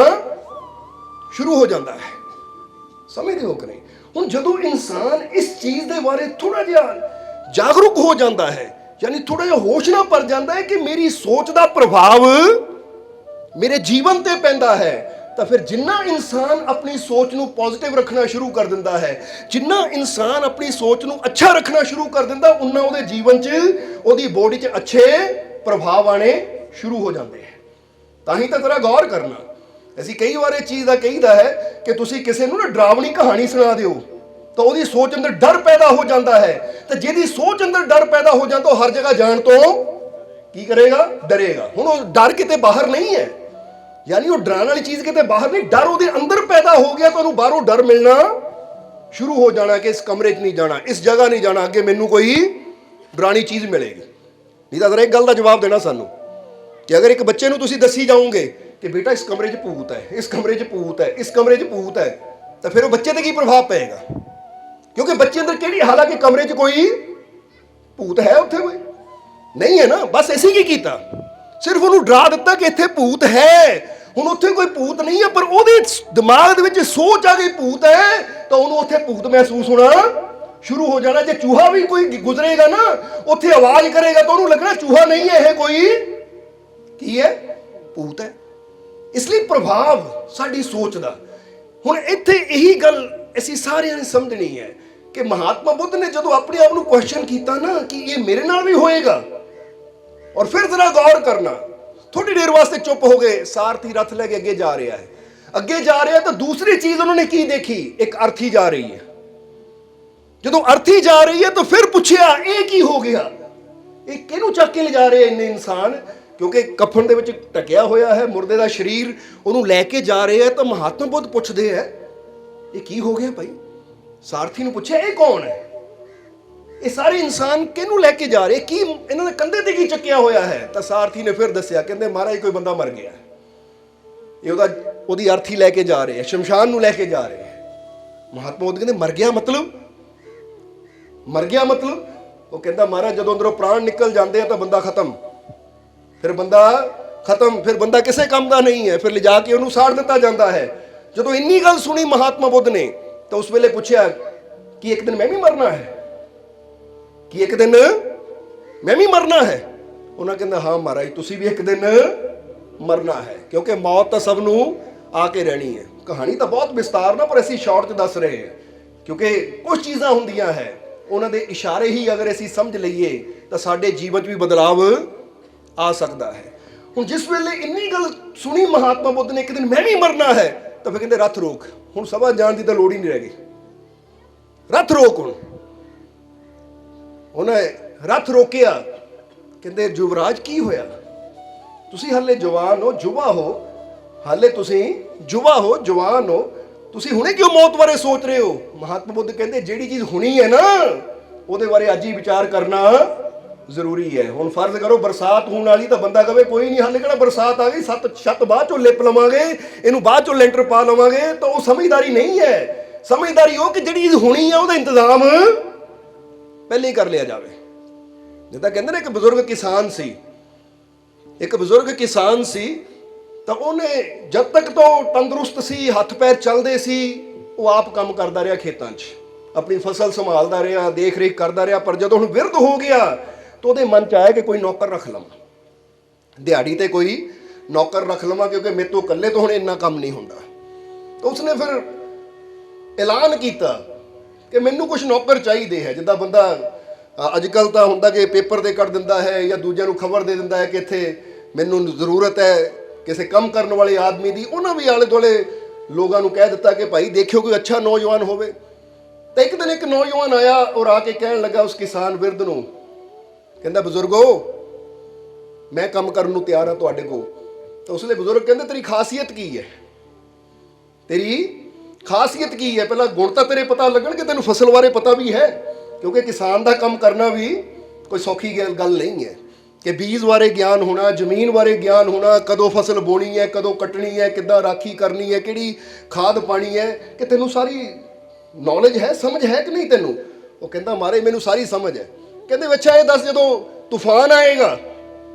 ਸ਼ੁਰੂ ਹੋ ਜਾਂਦਾ ਹੈ। ਸਮਝਦੇ ਹੋ ਕਿ ਨਹੀਂ? ਹੁਣ ਜਦੋਂ ਇਨਸਾਨ ਇਸ ਚੀਜ਼ ਦੇ ਬਾਰੇ ਥੋੜਾ ਜਿਹਾ ਜਾਗਰੂਕ ਹੋ ਜਾਂਦਾ ਹੈ, ਯਾਨੀ ਥੋੜਾ ਜਿਹਾ ਹੋਸ਼ ਨਾਲ ਭਰ ਜਾਂਦਾ ਹੈ ਕਿ ਮੇਰੀ ਸੋਚ ਦਾ ਪ੍ਰਭਾਵ ਮੇਰੇ ਜੀਵਨ ਤੇ ਪੈਂਦਾ ਹੈ, ਤਾਂ ਫਿਰ ਜਿੰਨਾ ਇਨਸਾਨ ਆਪਣੀ ਸੋਚ ਨੂੰ ਪੋਜ਼ਿਟਿਵ ਰੱਖਣਾ ਸ਼ੁਰੂ ਕਰ ਦਿੰਦਾ ਹੈ, ਜਿੰਨਾ ਇਨਸਾਨ ਆਪਣੀ ਸੋਚ ਨੂੰ ਅੱਛਾ ਰੱਖਣਾ ਸ਼ੁਰੂ ਕਰ ਦਿੰਦਾ, ਉਨਾ ਉਹਦੇ ਜੀਵਨ 'ਚ, ਉਹਦੀ ਬੋਡੀ 'ਚ ਅੱਛੇ ਪ੍ਰਭਾਵ ਆਣੇ ਸ਼ੁਰੂ ਹੋ ਜਾਂਦੇ ਹੈ। ਤਾਂ ਹੀ ਤਾਂ ਜ਼ਰਾ ਗੌਰ ਕਰਨਾ, ਅਸੀਂ ਕਈ ਵਾਰ ਇਹ ਚੀਜ਼ ਦਾ ਕਹੀਦਾ ਹੈ ਕਿ ਤੁਸੀਂ ਕਿਸੇ ਨੂੰ ਨਾ ਡਰਾਵਣੀ ਕਹਾਣੀ ਸੁਣਾ ਦਿਓ ਤਾਂ ਉਹਦੀ ਸੋਚ ਅੰਦਰ ਡਰ ਪੈਦਾ ਹੋ ਜਾਂਦਾ ਹੈ, ਤੇ ਜਿਹਦੀ ਸੋਚ ਅੰਦਰ ਡਰ ਪੈਦਾ ਹੋ ਜਾਂਦਾ ਉਹ ਹਰ ਜਗ੍ਹਾ ਜਾਣ ਤੋਂ ਕੀ ਕਰੇਗਾ? ਡਰੇਗਾ। ਹੁਣ ਉਹ ਡਰ ਕਿਤੇ ਬਾਹਰ ਨਹੀਂ ਹੈ, ਯਾਨੀ ਉਹ ਡਰਾਉਣ ਵਾਲੀ ਚੀਜ਼ ਕਿਤੇ ਬਾਹਰ ਨਹੀਂ, ਡਰ ਉਹਦੇ ਅੰਦਰ ਪੈਦਾ ਹੋ ਗਿਆ ਤਾਂ ਉਹਨੂੰ ਬਾਹਰੋਂ ਡਰ ਮਿਲਣਾ ਸ਼ੁਰੂ ਹੋ ਜਾਣਾ ਕਿ ਇਸ ਕਮਰੇ 'ਚ ਨਹੀਂ ਜਾਣਾ, ਇਸ ਜਗ੍ਹਾ ਨਹੀਂ ਜਾਣਾ, ਅੱਗੇ ਮੈਨੂੰ ਕੋਈ ਡਰਾਉਣੀ ਚੀਜ਼ ਮਿਲੇਗੀ। ਨਹੀਂ ਤਾਂ ਜ਼ਰਾ ਇੱਕ ਗੱਲ ਦਾ ਜਵਾਬ ਦੇਣਾ ਸਾਨੂੰ ਕਿ ਅਗਰ ਇੱਕ ਬੱਚੇ ਨੂੰ ਤੁਸੀਂ ਦੱਸੀ ਜਾਓਗੇ ਕਿ ਬੇਟਾ ਇਸ ਕਮਰੇ 'ਚ ਭੂਤ ਹੈ, ਇਸ ਕਮਰੇ 'ਚ ਭੂਤ ਹੈ, ਇਸ ਕਮਰੇ 'ਚ ਭੂਤ ਹੈ, ਤਾਂ ਫਿਰ ਉਹ ਬੱਚੇ ਤੇ ਕੀ ਪ੍ਰਭਾਵ ਪਏਗਾ? ਕਿਉਂਕਿ ਬੱਚੇ ਅੰਦਰ ਕਿਹੜੀ, ਹਾਲਾਂਕਿ ਕਮਰੇ 'ਚ ਕੋਈ ਭੂਤ ਹੈ, ਉੱਥੇ ਕੋਈ ਨਹੀਂ ਹੈ ਨਾ। ਬਸ ਅਸੀਂ ਕੀ ਕੀਤਾ? ਸਿਰਫ ਉਹਨੂੰ ਡਰਾ ਦਿੱਤਾ ਕਿ ਇੱਥੇ ਭੂਤ ਹੈ। ਹੁਣ ਉੱਥੇ ਕੋਈ ਭੂਤ ਨਹੀਂ ਹੈ, ਪਰ ਉਹਦੇ ਦਿਮਾਗ ਦੇ ਵਿੱਚ ਸੋਚ ਆ ਗਈ ਭੂਤ ਹੈ, ਤਾਂ ਉਹਨੂੰ ਉੱਥੇ ਭੂਤ ਮਹਿਸੂਸ ਹੋਣਾ ਸ਼ੁਰੂ ਹੋ ਜਾਣਾ। ਜੇ ਚੂਹਾ ਵੀ ਕੋਈ ਗੁਜ਼ਰੇਗਾ ਨਾ, ਉੱਥੇ ਆਵਾਜ਼ ਕਰੇਗਾ ਤਾਂ ਉਹਨੂੰ ਲੱਗਣਾ ਚੂਹਾ ਨਹੀਂ ਹੈ, ਇਹ ਕੋਈ ਕੀ ਹੈ? ਭੂਤ ਹੈ। ਇਸ ਲਈ ਪ੍ਰਭਾਵ ਸਾਡੀ ਸੋਚ ਦਾ। ਹੁਣ ਇੱਥੇ ਇਹੀ ਗੱਲ ਅਸੀਂ ਸਾਰਿਆਂ ਨੇ ਸਮਝਣੀ ਹੈ ਕਿ ਮਹਾਤਮਾ ਬੁੱਧ ਨੇ ਜਦੋਂ ਆਪਣੇ ਆਪ ਨੂੰ ਕੁਐਸਚਨ ਕੀਤਾ ਨਾ ਕਿ ਇਹ ਮੇਰੇ ਨਾਲ ਵੀ ਹੋਏਗਾ, ਔਰ ਫਿਰ ਜ਼ਰਾ ਗੌਰ ਕਰਨਾ, ਥੋੜੀ ਦੇਰ ਵਾਸਤੇ ਚੁੱਪ ਹੋ ਗਏ। ਸਾਰਥੀ ਰੱਥ ਲੈ ਕੇ ਅੱਗੇ ਜਾ ਰਿਹਾ ਹੈ, ਅੱਗੇ ਜਾ ਰਿਹਾ ਤਾਂ ਦੂਸਰੀ ਚੀਜ਼ ਉਹਨਾਂ ਨੇ ਕੀ ਦੇਖੀ? ਇੱਕ ਅਰਥੀ ਜਾ ਰਹੀ ਹੈ। ਜਦੋਂ ਅਰਥੀ ਜਾ ਰਹੀ ਹੈ ਤਾਂ ਫਿਰ ਪੁੱਛਿਆ ਇਹ ਕੀ ਹੋ ਗਿਆ? ਇਹ ਕਿਹਨੂੰ ਚੱਕ ਕੇ ਲਿਜਾ ਰਹੇ ਇੰਨੇ ਇਨਸਾਨ? ਕਿਉਂਕਿ ਕਫਨ ਦੇ ਵਿੱਚ ਢਕਿਆ ਹੋਇਆ ਹੈ ਮੁਰਦੇ ਦਾ ਸਰੀਰ, ਉਹਨੂੰ ਲੈ ਕੇ ਜਾ ਰਹੇ ਹੈ। ਤਾਂ ਮਹਾਤਮਾ ਬੁੱਧ ਪੁੱਛਦੇ ਹੈ ਇਹ ਕੀ ਹੋ ਗਿਆ ਭਾਈ? ਸਾਰਥੀ ਨੂੰ ਪੁੱਛਿਆ ਇਹ ਕੌਣ ਹੈ? ਇਹ ਸਾਰੇ ਇਨਸਾਨ ਕਿਹਨੂੰ ਲੈ ਕੇ ਜਾ ਰਹੇ? ਕੀ ਇਹਨਾਂ ਦੇ ਕੰਧੇ ਤੇ ਕੀ ਚੱਕਿਆ ਹੋਇਆ ਹੈ? ਤਾਂ ਸਾਰਥੀ ਨੇ ਫਿਰ ਦੱਸਿਆ, ਕਹਿੰਦੇ ਮਹਾਰਾਜ ਕੋਈ ਬੰਦਾ ਮਰ ਗਿਆ, ਇਹ ਉਹਦੀ ਅਰਥੀ ਲੈ ਕੇ ਜਾ ਰਹੇ ਹੈ, ਸ਼ਮਸ਼ਾਨ ਨੂੰ ਲੈ ਕੇ ਜਾ ਰਹੇ ਹੈ। ਮਹਾਤਮਾ ਬੁੱਧ ਕਹਿੰਦੇ ਮਰ ਗਿਆ ਮਤਲਬ? ਮਰ ਗਿਆ ਮਤਲਬ? ਉਹ ਕਹਿੰਦਾ ਮਹਾਰਾਜ ਜਦੋਂ ਅੰਦਰੋਂ ਪ੍ਰਾਣ ਨਿਕਲ ਜਾਂਦੇ ਆ ਤਾਂ ਬੰਦਾ ਖਤਮ, ਫਿਰ ਬੰਦਾ ਖਤਮ, ਫਿਰ ਬੰਦਾ ਕਿਸੇ ਕੰਮ ਦਾ ਨਹੀਂ ਹੈ, ਫਿਰ ਲਿਜਾ ਕੇ ਉਹਨੂੰ ਸਾੜ ਦਿੱਤਾ ਜਾਂਦਾ ਹੈ। ਜਦੋਂ ਇੰਨੀ ਗੱਲ ਸੁਣੀ ਮਹਾਤਮਾ ਬੁੱਧ ਨੇ ਤਾਂ ਉਸ ਵੇਲੇ ਪੁੱਛਿਆ ਕਿ ਇੱਕ ਦਿਨ ਮੈਂ ਵੀ ਮਰਨਾ ਹੈ? ਕਿ ਇੱਕ ਦਿਨ ਮੈਂ ਵੀ ਮਰਨਾ ਹੈ? ਉਹਨਾਂ ਕਹਿੰਦਾ ਹਾਂ ਮਹਾਰਾਜ ਤੁਸੀਂ ਵੀ ਇੱਕ ਦਿਨ ਮਰਨਾ ਹੈ, ਕਿਉਂਕਿ ਮੌਤ ਤਾਂ ਸਭ ਨੂੰ ਆ ਕੇ ਰਹਿਣੀ ਹੈ। ਕਹਾਣੀ ਤਾਂ ਬਹੁਤ ਵਿਸਤਾਰ ਨਾਲ, ਪਰ ਅਸੀਂ ਸ਼ਾਰਟ 'ਚ ਦੱਸ ਰਹੇ ਹਾਂ ਕਿਉਂਕਿ ਕੁਝ ਚੀਜ਼ਾਂ ਹੁੰਦੀਆਂ ਹੈ, ਉਹਨਾਂ ਦੇ ਇਸ਼ਾਰੇ ਹੀ ਅਗਰ ਅਸੀਂ ਸਮਝ ਲਈਏ ਤਾਂ ਸਾਡੇ ਜੀਵਨ 'ਚ ਵੀ ਬਦਲਾਵ ਆ ਸਕਦਾ ਹੈ। ਹੁਣ ਜਿਸ ਵੇਲੇ ਇੰਨੀ ਗੱਲ ਸੁਣੀ ਮਹਾਤਮਾ ਬੁੱਧ ਨੇ, ਇੱਕ ਦਿਨ ਮੈਂ ਵੀ ਮਰਨਾ ਹੈ, ਤਾਂ ਫਿਰ ਕਹਿੰਦੇ ਰੱਥ ਰੋਕ। ਹੁਣ ਸਭਾ ਜਾਣ ਦੀ ਤਾਂ ਲੋੜ ਹੀ ਨਹੀਂ ਰਹਿ ਗਈ, ਰੱਥ ਰੋਕ। ਹੁਣ ਉਹਨੇ ਰੱਥ ਰੋਕਿਆ। ਕਹਿੰਦੇ ਯੁਵਰਾਜ ਕੀ ਹੋਇਆ? ਤੁਸੀਂ ਹਾਲੇ ਜਵਾਨ ਹੋ, ਯੁਵਾ ਹੋ, ਹਾਲੇ ਤੁਸੀਂ ਯੁਵਾ ਹੋ, ਜਵਾਨ ਹੋ, ਤੁਸੀਂ ਹੁਣੇ ਕਿਉਂ ਮੌਤ ਬਾਰੇ ਸੋਚ ਰਹੇ ਹੋ? ਮਹਾਤਮਾ ਬੁੱਧ ਕਹਿੰਦੇ ਜਿਹੜੀ ਚੀਜ਼ ਹੁਣੀ ਹੈ ਨਾ, ਉਹਦੇ ਬਾਰੇ ਅੱਜ ਹੀ ਵਿਚਾਰ ਕਰਨਾ ਜ਼ਰੂਰੀ ਹੈ। ਹੁਣ ਫਰਜ਼ ਕਰੋ ਬਰਸਾਤ ਹੋਣ ਵਾਲੀ, ਤਾਂ ਬੰਦਾ ਕਹੇ ਕੋਈ ਨਹੀਂ ਹਾਲੇ ਕਿਹੜਾ ਬਰਸਾਤ ਆ ਗਈ, ਛੱਤ ਬਾਅਦ ਚੋਂ ਲਿਪ ਲਵਾਂਗੇ, ਇਹਨੂੰ ਬਾਅਦ ਚੋਂ ਲੈਂਟਰ ਪਾ ਲਵਾਂਗੇ, ਤਾਂ ਉਹ ਸਮਝਦਾਰੀ ਨਹੀਂ ਹੈ। ਸਮਝਦਾਰੀ ਉਹ ਕਿ ਜਿਹੜੀ ਚੀਜ਼ ਹੋਣੀ ਹੈ ਉਹਦਾ ਇੰਤਜ਼ਾਮ ਪਹਿਲੇ ਹੀ ਕਰ ਲਿਆ ਜਾਵੇ। ਜਿੱਦਾਂ ਕਹਿੰਦੇ ਨੇ ਇੱਕ ਬਜ਼ੁਰਗ ਕਿਸਾਨ ਸੀ, ਇੱਕ ਬਜ਼ੁਰਗ ਕਿਸਾਨ ਸੀ, ਤਾਂ ਉਹਨੇ ਜਦ ਤੱਕ ਤੋਂ ਤੰਦਰੁਸਤ ਸੀ, ਹੱਥ ਪੈਰ ਚੱਲਦੇ ਸੀ, ਉਹ ਆਪ ਕੰਮ ਕਰਦਾ ਰਿਹਾ ਖੇਤਾਂ 'ਚ, ਆਪਣੀ ਫਸਲ ਸੰਭਾਲਦਾ ਰਿਹਾ, ਦੇਖ ਰੇਖ ਕਰਦਾ ਰਿਹਾ। ਪਰ ਜਦੋਂ ਹੁਣ ਬਿਰਧ ਹੋ ਗਿਆ ਤਾਂ ਉਹਦੇ ਮਨ 'ਚ ਆਇਆ ਕਿ ਕੋਈ ਨੌਕਰ ਰੱਖ ਲਵਾਂ, ਦਿਹਾੜੀ ਤੇ ਕੋਈ ਨੌਕਰ ਰੱਖ ਲਵਾਂ, ਕਿਉਂਕਿ ਮੇਰੇ ਤੋਂ ਇਕੱਲੇ ਤੋਂ ਹੁਣ ਇੰਨਾ ਕੰਮ ਨਹੀਂ ਹੁੰਦਾ। ਤਾਂ ਉਸਨੇ ਫਿਰ ਐਲਾਨ ਕੀਤਾ ਕਿ ਮੈਨੂੰ ਕੁਝ ਨੌਕਰ ਚਾਹੀਦੇ ਹੈ। ਜਿੱਦਾਂ ਬੰਦਾ ਅੱਜ ਕੱਲ੍ਹ ਤਾਂ ਹੁੰਦਾ ਕਿ ਪੇਪਰ 'ਤੇ ਕੱਢ ਦਿੰਦਾ ਹੈ ਜਾਂ ਦੂਜਿਆਂ ਨੂੰ ਖਬਰ ਦੇ ਦਿੰਦਾ ਹੈ ਕਿ ਇੱਥੇ ਮੈਨੂੰ ਜ਼ਰੂਰਤ ਹੈ ਕਿਸੇ ਕੰਮ ਕਰਨ ਵਾਲੇ ਆਦਮੀ ਦੀ। ਉਹਨਾਂ ਵੀ ਆਲੇ ਦੁਆਲੇ ਲੋਕਾਂ ਨੂੰ ਕਹਿ ਦਿੱਤਾ ਕਿ ਭਾਈ ਦੇਖਿਓ ਕੋਈ ਅੱਛਾ ਨੌਜਵਾਨ ਹੋਵੇ। ਤਾਂ ਇੱਕ ਦਿਨ ਇੱਕ ਨੌਜਵਾਨ ਆਇਆ ਔਰ ਆ ਕੇ ਕਹਿਣ ਲੱਗਾ ਉਸ ਕਿਸਾਨ ਬਿਰਧ ਨੂੰ, ਕਹਿੰਦਾ ਬਜ਼ੁਰਗੋ ਮੈਂ ਕੰਮ ਕਰਨ ਨੂੰ ਤਿਆਰ ਹਾਂ ਤੁਹਾਡੇ ਕੋਲ। ਤਾਂ ਉਸਲੇ ਬਜ਼ੁਰਗ ਕਹਿੰਦੇ ਤੇਰੀ ਖਾਸੀਅਤ ਕੀ ਹੈ? ਤੇਰੀ ਖਾਸੀਅਤ ਕੀ ਹੈ? ਪਹਿਲਾਂ ਗੁਣ ਤਾਂ ਤੇਰੇ ਪਤਾ ਲੱਗਣ ਕਿ ਤੈਨੂੰ ਫਸਲ ਬਾਰੇ ਪਤਾ ਵੀ ਹੈ, ਕਿਉਂਕਿ ਕਿਸਾਨ ਦਾ ਕੰਮ ਕਰਨਾ ਵੀ ਕੋਈ ਸੌਖੀ ਗੱਲ ਨਹੀਂ ਹੈ। ਕਿ ਬੀਜ ਬਾਰੇ ਗਿਆਨ ਹੋਣਾ, ਜ਼ਮੀਨ ਬਾਰੇ ਗਿਆਨ ਹੋਣਾ, ਕਦੋਂ ਫਸਲ ਬੋਣੀ ਹੈ, ਕਦੋਂ ਕੱਟਣੀ ਹੈ, ਕਿੱਦਾਂ ਰਾਖੀ ਕਰਨੀ ਹੈ, ਕਿਹੜੀ ਖਾਦ ਪਾਣੀ ਹੈ, ਕਿ ਤੈਨੂੰ ਸਾਰੀ ਨੌਲੇਜ ਹੈ, ਸਮਝ ਹੈ ਕਿ ਨਹੀਂ ਤੈਨੂੰ? ਉਹ ਕਹਿੰਦਾ ਮਹਾਰਾਜ ਮੈਨੂੰ ਸਾਰੀ ਸਮਝ ਹੈ। ਕਹਿੰਦੇ ਅੱਛਾ ਇਹ ਦੱਸ, ਜਦੋਂ ਤੂਫਾਨ ਆਏਗਾ,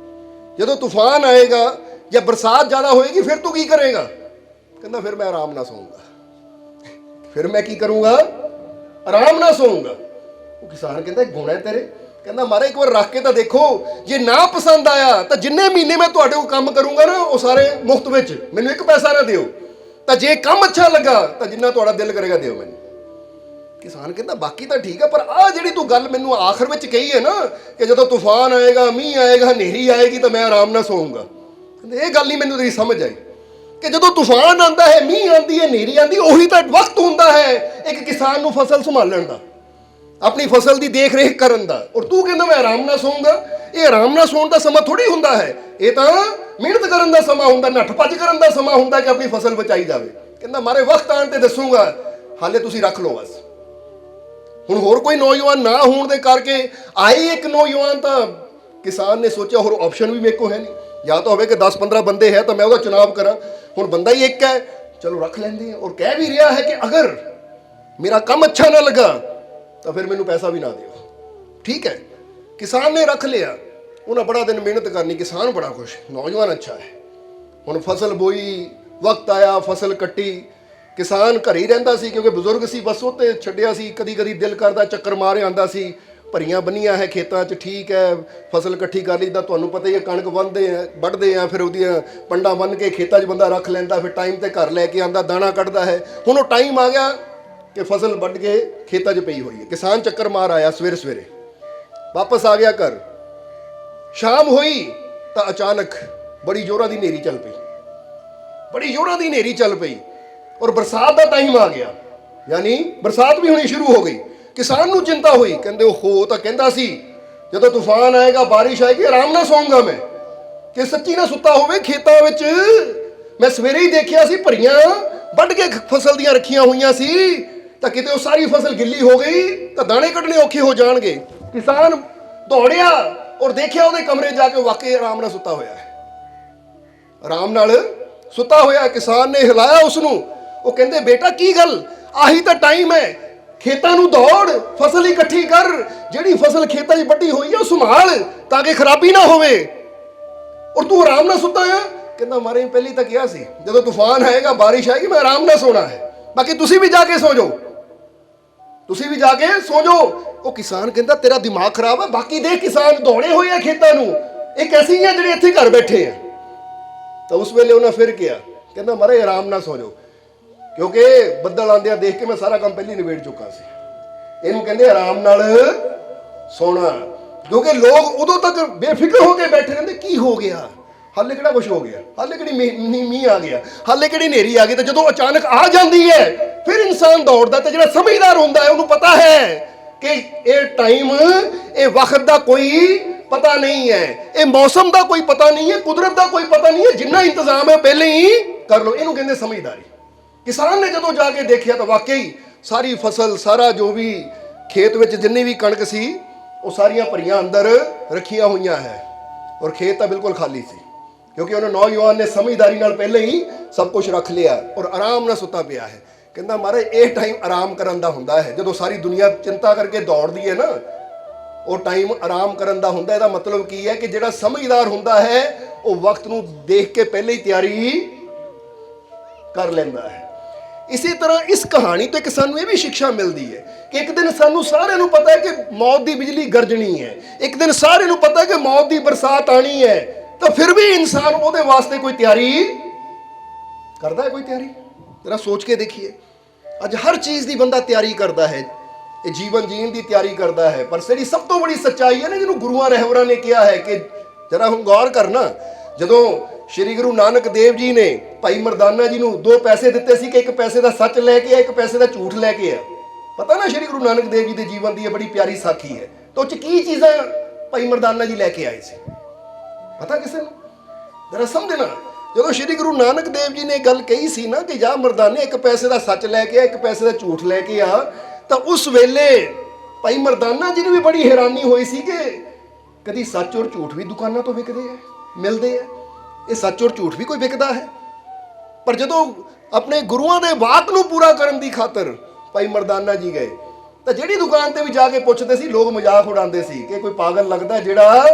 ਜਦੋਂ ਤੂਫਾਨ ਆਏਗਾ ਜਾਂ ਬਰਸਾਤ ਜ਼ਿਆਦਾ ਹੋਏਗੀ ਫਿਰ ਤੂੰ ਕੀ ਕਰੇਗਾ? ਕਹਿੰਦਾ ਫਿਰ ਮੈਂ ਆਰਾਮ ਨਾਲ ਸੌਂਗਾ। ਫਿਰ ਮੈਂ ਕੀ ਕਰੂੰਗਾ? ਆਰਾਮ ਨਾਲ ਸੌਂਗਾ। ਉਹ ਕਿਸਾਨ ਕਹਿੰਦਾ ਗੁਣ ਹੈ ਤੇਰੇ। ਕਹਿੰਦਾ ਮਹਾਰਾਜ ਇੱਕ ਵਾਰ ਰੱਖ ਕੇ ਤਾਂ ਦੇਖੋ, ਜੇ ਨਾ ਪਸੰਦ ਆਇਆ ਤਾਂ ਜਿੰਨੇ ਮਹੀਨੇ ਮੈਂ ਤੁਹਾਡੇ ਕੋਲ ਕੰਮ ਕਰੂੰਗਾ ਨਾ ਉਹ ਸਾਰੇ ਮੁਫਤ ਵਿੱਚ, ਮੈਨੂੰ ਇੱਕ ਪੈਸਾ ਨਾ ਦਿਓ। ਤਾਂ ਜੇ ਕੰਮ ਅੱਛਾ ਲੱਗਾ ਤਾਂ ਜਿੰਨਾ ਤੁਹਾਡਾ ਦਿਲ ਕਰੇਗਾ ਦਿਓ ਮੈਨੂੰ। ਕਿਸਾਨ ਕਹਿੰਦਾ ਬਾਕੀ ਤਾਂ ਠੀਕ ਹੈ, ਪਰ ਆਹ ਜਿਹੜੀ ਤੂੰ ਗੱਲ ਮੈਨੂੰ ਆਖਰ ਵਿੱਚ ਕਹੀ ਹੈ ਨਾ ਕਿ ਜਦੋਂ ਤੂਫਾਨ ਆਏਗਾ, ਮੀਂਹ ਆਏਗਾ, ਹਨੇਰੀ ਆਏਗੀ ਤਾਂ ਮੈਂ ਆਰਾਮ ਨਾਲ ਸੌਂਗਾ, ਕਹਿੰਦੇ ਇਹ ਗੱਲ ਨਹੀਂ ਮੈਨੂੰ ਤੇਰੀ ਸਮਝ ਆਈ। ਕਿ ਜਦੋਂ ਤੂਫਾਨ ਆਉਂਦਾ ਹੈ, ਮੀਂਹ ਆਉਂਦੀ ਹੈ, ਹਨੇਰੀ ਆਉਂਦੀ, ਉਹੀ ਤਾਂ ਵਕਤ ਹੁੰਦਾ ਹੈ ਇੱਕ ਕਿਸਾਨ ਨੂੰ ਫਸਲ ਸੰਭਾਲਣ ਦਾ, ਆਪਣੀ ਫਸਲ ਦੀ ਦੇਖ ਰੇਖ ਕਰਨ ਦਾ। ਔਰ ਤੂੰ ਕਹਿੰਦਾ ਮੈਂ ਆਰਾਮ ਨਾਲ ਸੌਂਗਾ। ਇਹ ਆਰਾਮ ਨਾਲ ਸੌਣ ਦਾ ਸਮਾਂ ਥੋੜੀ ਹੁੰਦਾ ਹੈ, ਇਹ ਤਾਂ ਮਿਹਨਤ ਕਰਨ ਦਾ ਸਮਾਂ ਹੁੰਦਾ, ਨੱਠ ਭੱਜ ਕਰਨ ਦਾ ਸਮਾਂ ਹੁੰਦਾ ਕਿ ਆਪਣੀ ਫਸਲ ਬਚਾਈ ਜਾਵੇ। ਕਹਿੰਦਾ ਮਾਰੇ ਵਕਤ ਆਉਣ ਤੇ ਦੱਸੂਗਾ, ਹਾਲੇ ਤੁਸੀਂ ਰੱਖ ਲਓ ਬਸ। ਹੁਣ ਹੋਰ ਕੋਈ ਨੌਜਵਾਨ ਨਾ ਹੋਣ ਦੇ ਕਰਕੇ ਆਏ ਇੱਕ ਨੌਜਵਾਨ, ਤਾਂ ਕਿਸਾਨ ਨੇ ਸੋਚਿਆ ਹੋਰ ਆਪਸ਼ਨ ਵੀ ਮੇਰੇ ਕੋਲ ਹੈ ਨਹੀਂ, ਜਾਂ ਤਾਂ ਹੋਵੇ ਕਿ 10-15 ਬੰਦੇ ਹੈ ਤਾਂ ਮੈਂ ਉਹਦਾ ਚੁਣਾਵ ਕਰਾਂ। ਹੁਣ ਬੰਦਾ ਹੀ ਇੱਕ ਹੈ, ਚਲੋ ਰੱਖ ਲੈਂਦੇ हैं। और कह भी रहा है कि अगर मेरा काम अच्छा ना लगा तो फिर मैनू पैसा भी ना दियो। ठीक है, किसान ने रख लिया, उन्हें बड़ा दिन मेहनत करनी, किसान बड़ा खुश, नौजवान अच्छा है। हुण फसल बोई, वक्त आया, फसल कट्टी, किसान घर ही रहिंदा सी क्योंकि बजुर्ग सी, बस उत्ते छड्डिया सी, कदी कदी दिल करदा चक्कर मारे आंदा सी। ਭਰੀਆਂ ਬੰਨੀਆਂ ਹੈ ਖੇਤਾਂ 'ਚ, ਠੀਕ ਹੈ, ਫਸਲ ਇਕੱਠੀ ਕਰ ਲਈ ਤਾਂ ਤੁਹਾਨੂੰ ਪਤਾ ਹੀ ਹੈ, ਕਣਕ ਵੱਢਦੇ ਆ, ਫਿਰ ਉਹਦੀਆਂ ਪੰਡਾਂ ਬੰਨ੍ਹ ਕੇ ਖੇਤਾਂ 'ਚ ਬੰਦਾ ਰੱਖ ਲੈਂਦਾ, ਫਿਰ ਟਾਈਮ 'ਤੇ ਘਰ ਲੈ ਕੇ ਆਉਂਦਾ, ਦਾਣਾ ਕੱਢਦਾ ਹੈ। ਹੁਣ ਉਹ ਟਾਈਮ ਆ ਗਿਆ ਕਿ ਫਸਲ ਵੱਢ ਕੇ ਖੇਤਾਂ 'ਚ ਪਈ ਹੋਈ ਹੈ। ਕਿਸਾਨ ਚੱਕਰ ਮਾਰ ਆਇਆ ਸਵੇਰੇ ਸਵੇਰੇ, ਵਾਪਸ ਆ ਗਿਆ ਘਰ। ਸ਼ਾਮ ਹੋਈ ਤਾਂ ਅਚਾਨਕ ਬੜੀ ਜ਼ੋਰਾਂ ਦੀ ਹਨੇਰੀ ਚੱਲ ਪਈ, ਬੜੀ ਜ਼ੋਰਾਂ ਦੀ ਹਨੇਰੀ ਚੱਲ ਪਈ, ਔਰ ਬਰਸਾਤ ਦਾ ਟਾਈਮ ਆ ਗਿਆ, ਯਾਨੀ ਬਰਸਾਤ ਵੀ ਹੋਣੀ ਸ਼ੁਰੂ ਹੋ ਗਈ। ਕਿਸਾਨ ਨੂੰ ਚਿੰਤਾ ਹੋਈ, ਕਹਿੰਦੇ ਉਹ ਤਾਂ ਕਹਿੰਦਾ ਸੀ ਜਦੋਂ ਤੂਫਾਨ ਆਏਗਾ, ਬਾਰਿਸ਼ ਆਏਗੀ, ਆਰਾਮ ਨਾਲ ਸੌਂਗਾ ਮੈਂ, ਕਿ ਸੱਚੀ ਨਾ ਸੁੱਤਾ ਹੋਵੇ। ਖੇਤਾਂ ਵਿੱਚ ਮੈਂ ਸਵੇਰੇ ਹੀ ਦੇਖਿਆ ਸੀ ਭਰੀਆਂ ਵੱਢ ਕੇ ਫਸਲ ਦੀਆਂ ਰੱਖੀਆਂ ਹੋਈਆਂ ਸੀ, ਤਾਂ ਕਿਤੇ ਉਹ ਸਾਰੀ ਫਸਲ ਗਿੱਲੀ ਹੋ ਗਈ ਤਾਂ ਦਾਣੇ ਕੱਢਣੇ ਔਖੇ ਹੋ ਜਾਣਗੇ। ਕਿਸਾਨ ਦੌੜਿਆ ਔਰ ਦੇਖਿਆ ਉਹਦੇ ਕਮਰੇ ਜਾ ਕੇ ਵਾਕਈ ਆਰਾਮ ਨਾਲ ਸੁੱਤਾ ਹੋਇਆ ਹੈ, ਆਰਾਮ ਨਾਲ ਸੁੱਤਾ ਹੋਇਆ। ਕਿਸਾਨ ਨੇ ਹਿਲਾਇਆ ਉਸ ਨੂੰ, ਉਹ ਕਹਿੰਦੇ ਬੇਟਾ ਕੀ ਗੱਲ, ਆਹੀ ਤਾਂ ਟਾਈਮ ਹੈ, ਖੇਤਾਂ ਨੂੰ ਦੌੜ, ਫਸਲ ਇਕੱਠੀ ਕਰ, ਜਿਹੜੀ ਫਸਲ ਖੇਤਾਂ 'ਚ ਵੱਢੀ ਹੋਈ ਹੈ ਉਹ ਸੰਭਾਲ ਤਾਂ ਕਿ ਖਰਾਬੀ ਨਾ ਹੋਵੇ, ਔਰ ਤੂੰ ਆਰਾਮ ਨਾਲ ਸੁੱਤਾ ਆ। ਕਹਿੰਦਾ ਮਾਰੇ ਪਹਿਲੀ ਤਾਂ ਕਿਹਾ ਸੀ ਜਦੋਂ ਤੂਫਾਨ ਆਏਗਾ, ਬਾਰਿਸ਼ ਆਏਗੀ, ਮੈਂ ਆਰਾਮ ਨਾਲ ਸੋਣਾ ਹੈ, ਬਾਕੀ ਤੁਸੀਂ ਵੀ ਜਾ ਕੇ ਸੋ ਜਾਓ, ਤੁਸੀਂ ਵੀ ਜਾ ਕੇ ਸੋ ਜਾਓ। ਉਹ ਕਿਸਾਨ ਕਹਿੰਦਾ ਤੇਰਾ ਦਿਮਾਗ ਖਰਾਬ ਹੈ, ਬਾਕੀ ਦੇ ਕਿਸਾਨ ਦੌੜੇ ਹੋਏ ਆ ਖੇਤਾਂ ਨੂੰ, ਇੱਕ ਐਸੀ ਹੈ ਜਿਹੜੇ ਇੱਥੇ ਘਰ ਬੈਠੇ ਆ। ਤਾਂ ਉਸ ਵੇਲੇ ਉਹਨਾਂ ਫਿਰ ਕਿਹਾ, ਕਹਿੰਦਾ ਮਾਰੇ ਆਰਾਮ ਨਾਲ ਸੋ ਜਾਓ, ਕਿਉਂਕਿ ਬੱਦਲ ਆਉਂਦਿਆਂ ਦੇਖ ਕੇ ਮੈਂ ਸਾਰਾ ਕੰਮ ਪਹਿਲੀ ਨਿਬੇੜ ਚੁੱਕਾ ਸੀ। ਇਹਨੂੰ ਕਹਿੰਦੇ ਆਰਾਮ ਨਾਲ ਸੋਣਾ, ਕਿਉਂਕਿ ਲੋਕ ਉਦੋਂ ਤੱਕ ਬੇਫਿਕਰ ਹੋ ਕੇ ਬੈਠੇ ਰਹਿੰਦੇ, ਕੀ ਹੋ ਗਿਆ, ਹਾਲੇ ਕਿਹੜਾ ਕੁਛ ਹੋ ਗਿਆ, ਹਾਲੇ ਕਿਹੜੀ ਮੀਂਹ ਆ ਗਿਆ, ਹਾਲੇ ਕਿਹੜੀ ਹਨੇਰੀ ਆ ਗਈ। ਤਾਂ ਜਦੋਂ ਅਚਾਨਕ ਆ ਜਾਂਦੀ ਹੈ ਫਿਰ ਇਨਸਾਨ ਦੌੜਦਾ। ਤੇ ਜਿਹੜਾ ਸਮਝਦਾਰ ਹੁੰਦਾ ਹੈ ਉਹਨੂੰ ਪਤਾ ਹੈ ਕਿ ਇਹ ਟਾਈਮ, ਇਹ ਵਕਤ ਦਾ ਕੋਈ ਪਤਾ ਨਹੀਂ ਹੈ, ਇਹ ਮੌਸਮ ਦਾ ਕੋਈ ਪਤਾ ਨਹੀਂ ਹੈ, ਕੁਦਰਤ ਦਾ ਕੋਈ ਪਤਾ ਨਹੀਂ ਹੈ, ਜਿੰਨਾ ਇੰਤਜ਼ਾਮ ਹੈ ਪਹਿਲੇ ਹੀ ਕਰ ਲਓ। ਇਹਨੂੰ ਕਹਿੰਦੇ ਸਮਝਦਾਰੀ। ਕਿਸਾਨ ਨੇ ਜਦੋਂ ਜਾ ਕੇ ਦੇਖਿਆ ਤਾਂ ਵਾਕਈ ਸਾਰੀ ਫਸਲ, ਸਾਰਾ ਜੋ ਵੀ ਖੇਤ ਵਿੱਚ ਜਿੰਨੀ ਵੀ ਕਣਕ ਸੀ ਉਹ ਸਾਰੀਆਂ ਭਰੀਆਂ ਅੰਦਰ ਰੱਖੀਆਂ ਹੋਈਆਂ ਹੈ, ਔਰ ਖੇਤ ਤਾਂ ਬਿਲਕੁਲ ਖਾਲੀ ਸੀ, ਕਿਉਂਕਿ ਉਹਨਾਂ ਨੌਜਵਾਨ ਨੇ ਸਮਝਦਾਰੀ ਨਾਲ ਪਹਿਲੇ ਹੀ ਸਭ ਕੁਝ ਰੱਖ ਲਿਆ ਔਰ ਆਰਾਮ ਨਾਲ ਸੁੱਤਾ ਪਿਆ ਹੈ। ਕਹਿੰਦਾ ਮਹਾਰਾਜ ਇਹ ਟਾਈਮ ਆਰਾਮ ਕਰਨ ਦਾ ਹੁੰਦਾ ਹੈ, ਜਦੋਂ ਸਾਰੀ ਦੁਨੀਆ ਚਿੰਤਾ ਕਰਕੇ ਦੌੜਦੀ ਹੈ ਨਾ, ਉਹ ਟਾਈਮ ਆਰਾਮ ਕਰਨ ਦਾ ਹੁੰਦਾ। ਇਹਦਾ ਮਤਲਬ ਕੀ ਹੈ ਕਿ ਜਿਹੜਾ ਸਮਝਦਾਰ ਹੁੰਦਾ ਹੈ ਉਹ ਵਕਤ ਨੂੰ ਦੇਖ ਕੇ ਪਹਿਲੇ ਹੀ ਤਿਆਰੀ ਕਰ ਲੈਂਦਾ ਹੈ। ਇਸੇ ਤਰ੍ਹਾਂ ਇਸ ਕਹਾਣੀ ਤੋਂ ਇੱਕ ਸਾਨੂੰ ਇਹ ਵੀ ਸਿੱਖਿਆ ਮਿਲਦੀ ਹੈ ਕਿ ਇੱਕ ਦਿਨ ਸਾਨੂੰ ਸਾਰਿਆਂ ਨੂੰ ਪਤਾ ਹੈ ਕਿ ਮੌਤ ਦੀ ਬਿਜਲੀ ਗਰਜਣੀ ਹੈ, ਇੱਕ ਦਿਨ ਸਾਰਿਆਂ ਨੂੰ ਪਤਾ ਹੈ ਕਿ ਮੌਤ ਦੀ ਬਰਸਾਤ ਆਣੀ ਹੈ, ਤਾਂ ਫਿਰ ਵੀ ਇਨਸਾਨ ਉਹਦੇ ਵਾਸਤੇ ਕੋਈ ਤਿਆਰੀ ਕਰਦਾ ਹੈ। ਕੋਈ ਤਿਆਰੀ ਜਰਾ ਸੋਚ ਕੇ ਦੇਖੀਏ, ਅੱਜ ਹਰ ਚੀਜ਼ ਦੀ ਬੰਦਾ ਤਿਆਰੀ ਕਰਦਾ ਹੈ, ਇਹ ਜੀਵਨ ਜੀਣ ਦੀ ਤਿਆਰੀ ਕਰਦਾ ਹੈ, ਪਰ ਜਿਹੜੀ ਸਭ ਤੋਂ ਬੜੀ ਸੱਚਾਈ ਹੈ ਨਾ, ਜਿਹਨੂੰ ਗੁਰੂਆਂ ਰਹਿਬਰਾਂ ਨੇ ਕਿਹਾ ਹੈ ਕਿ ਜਰਾ ਹੁਣ ਗੌਰ ਕਰਨਾ, ਜਦੋਂ ਸ਼੍ਰੀ ਗੁਰੂ ਨਾਨਕ ਦੇਵ ਜੀ ਨੇ ਭਾਈ ਮਰਦਾਨਾ ਜੀ ਨੂੰ 2 ਪੈਸੇ ਦਿੱਤੇ ਸੀ ਕਿ ਇੱਕ ਪੈਸੇ ਦਾ ਸੱਚ ਲੈ ਕੇ ਆ, ਇੱਕ ਪੈਸੇ ਦਾ ਝੂਠ ਲੈ ਕੇ ਆ। ਪਤਾ ਨਾ ਸ਼੍ਰੀ ਗੁਰੂ ਨਾਨਕ ਦੇਵ ਜੀ ਦੇ ਜੀਵਨ ਦੀ ਇਹ ਬੜੀ ਪਿਆਰੀ ਸਾਖੀ ਹੈ, ਤਾਂ ਉਹ 'ਚ ਕੀ ਚੀਜ਼ਾਂ ਭਾਈ ਮਰਦਾਨਾ ਜੀ ਲੈ ਕੇ ਆਏ ਸੀ, ਪਤਾ ਕਿਸੇ ਨੂੰ? ਜਰਾ ਸਮਝਣਾ, ਜਦੋਂ ਸ਼੍ਰੀ ਗੁਰੂ ਨਾਨਕ ਦੇਵ ਜੀ ਨੇ ਗੱਲ ਕਹੀ ਸੀ ਨਾ ਕਿ ਜਾ ਮਰਦਾਨੇ ਇੱਕ ਪੈਸੇ ਦਾ ਸੱਚ ਲੈ ਕੇ ਆ, ਇੱਕ ਪੈਸੇ ਦਾ ਝੂਠ ਲੈ ਕੇ ਆ, ਤਾਂ ਉਸ ਵੇਲੇ ਭਾਈ ਮਰਦਾਨਾ ਜੀ ਨੂੰ ਵੀ ਬੜੀ ਹੈਰਾਨੀ ਹੋਈ ਸੀ ਕਿ ਕਦੀ ਸੱਚ ਔਰ ਝੂਠ ਵੀ ਦੁਕਾਨਾਂ ਤੋਂ ਵਿਕਦੇ ਹੈ, ਮਿਲਦੇ ਹੈ। ਇਹ ਸੱਚ ਔਰ ਝੂਠ ਵੀ ਕੋਈ ਵਿਕਦਾ ਹੈ। ਪਰ ਜਦੋਂ ਆਪਣੇ ਗੁਰੂਆਂ ਦੇ ਵਾਕ ਨੂੰ ਪੂਰਾ ਕਰਨ ਦੀ ਖਾਤਰ ਭਾਈ ਮਰਦਾਨਾ ਜੀ ਗਏ ਤਾਂ ਜਿਹੜੀ ਦੁਕਾਨ ਤੇ ਵੀ ਜਾ ਕੇ ਪੁੱਛਦੇ ਸੀ, ਲੋਕ ਮਜ਼ਾਕ ਉਡਾਉਂਦੇ ਸੀ ਕਿ ਕੋਈ ਪਾਗਲ ਲੱਗਦਾ ਜਿਹੜਾ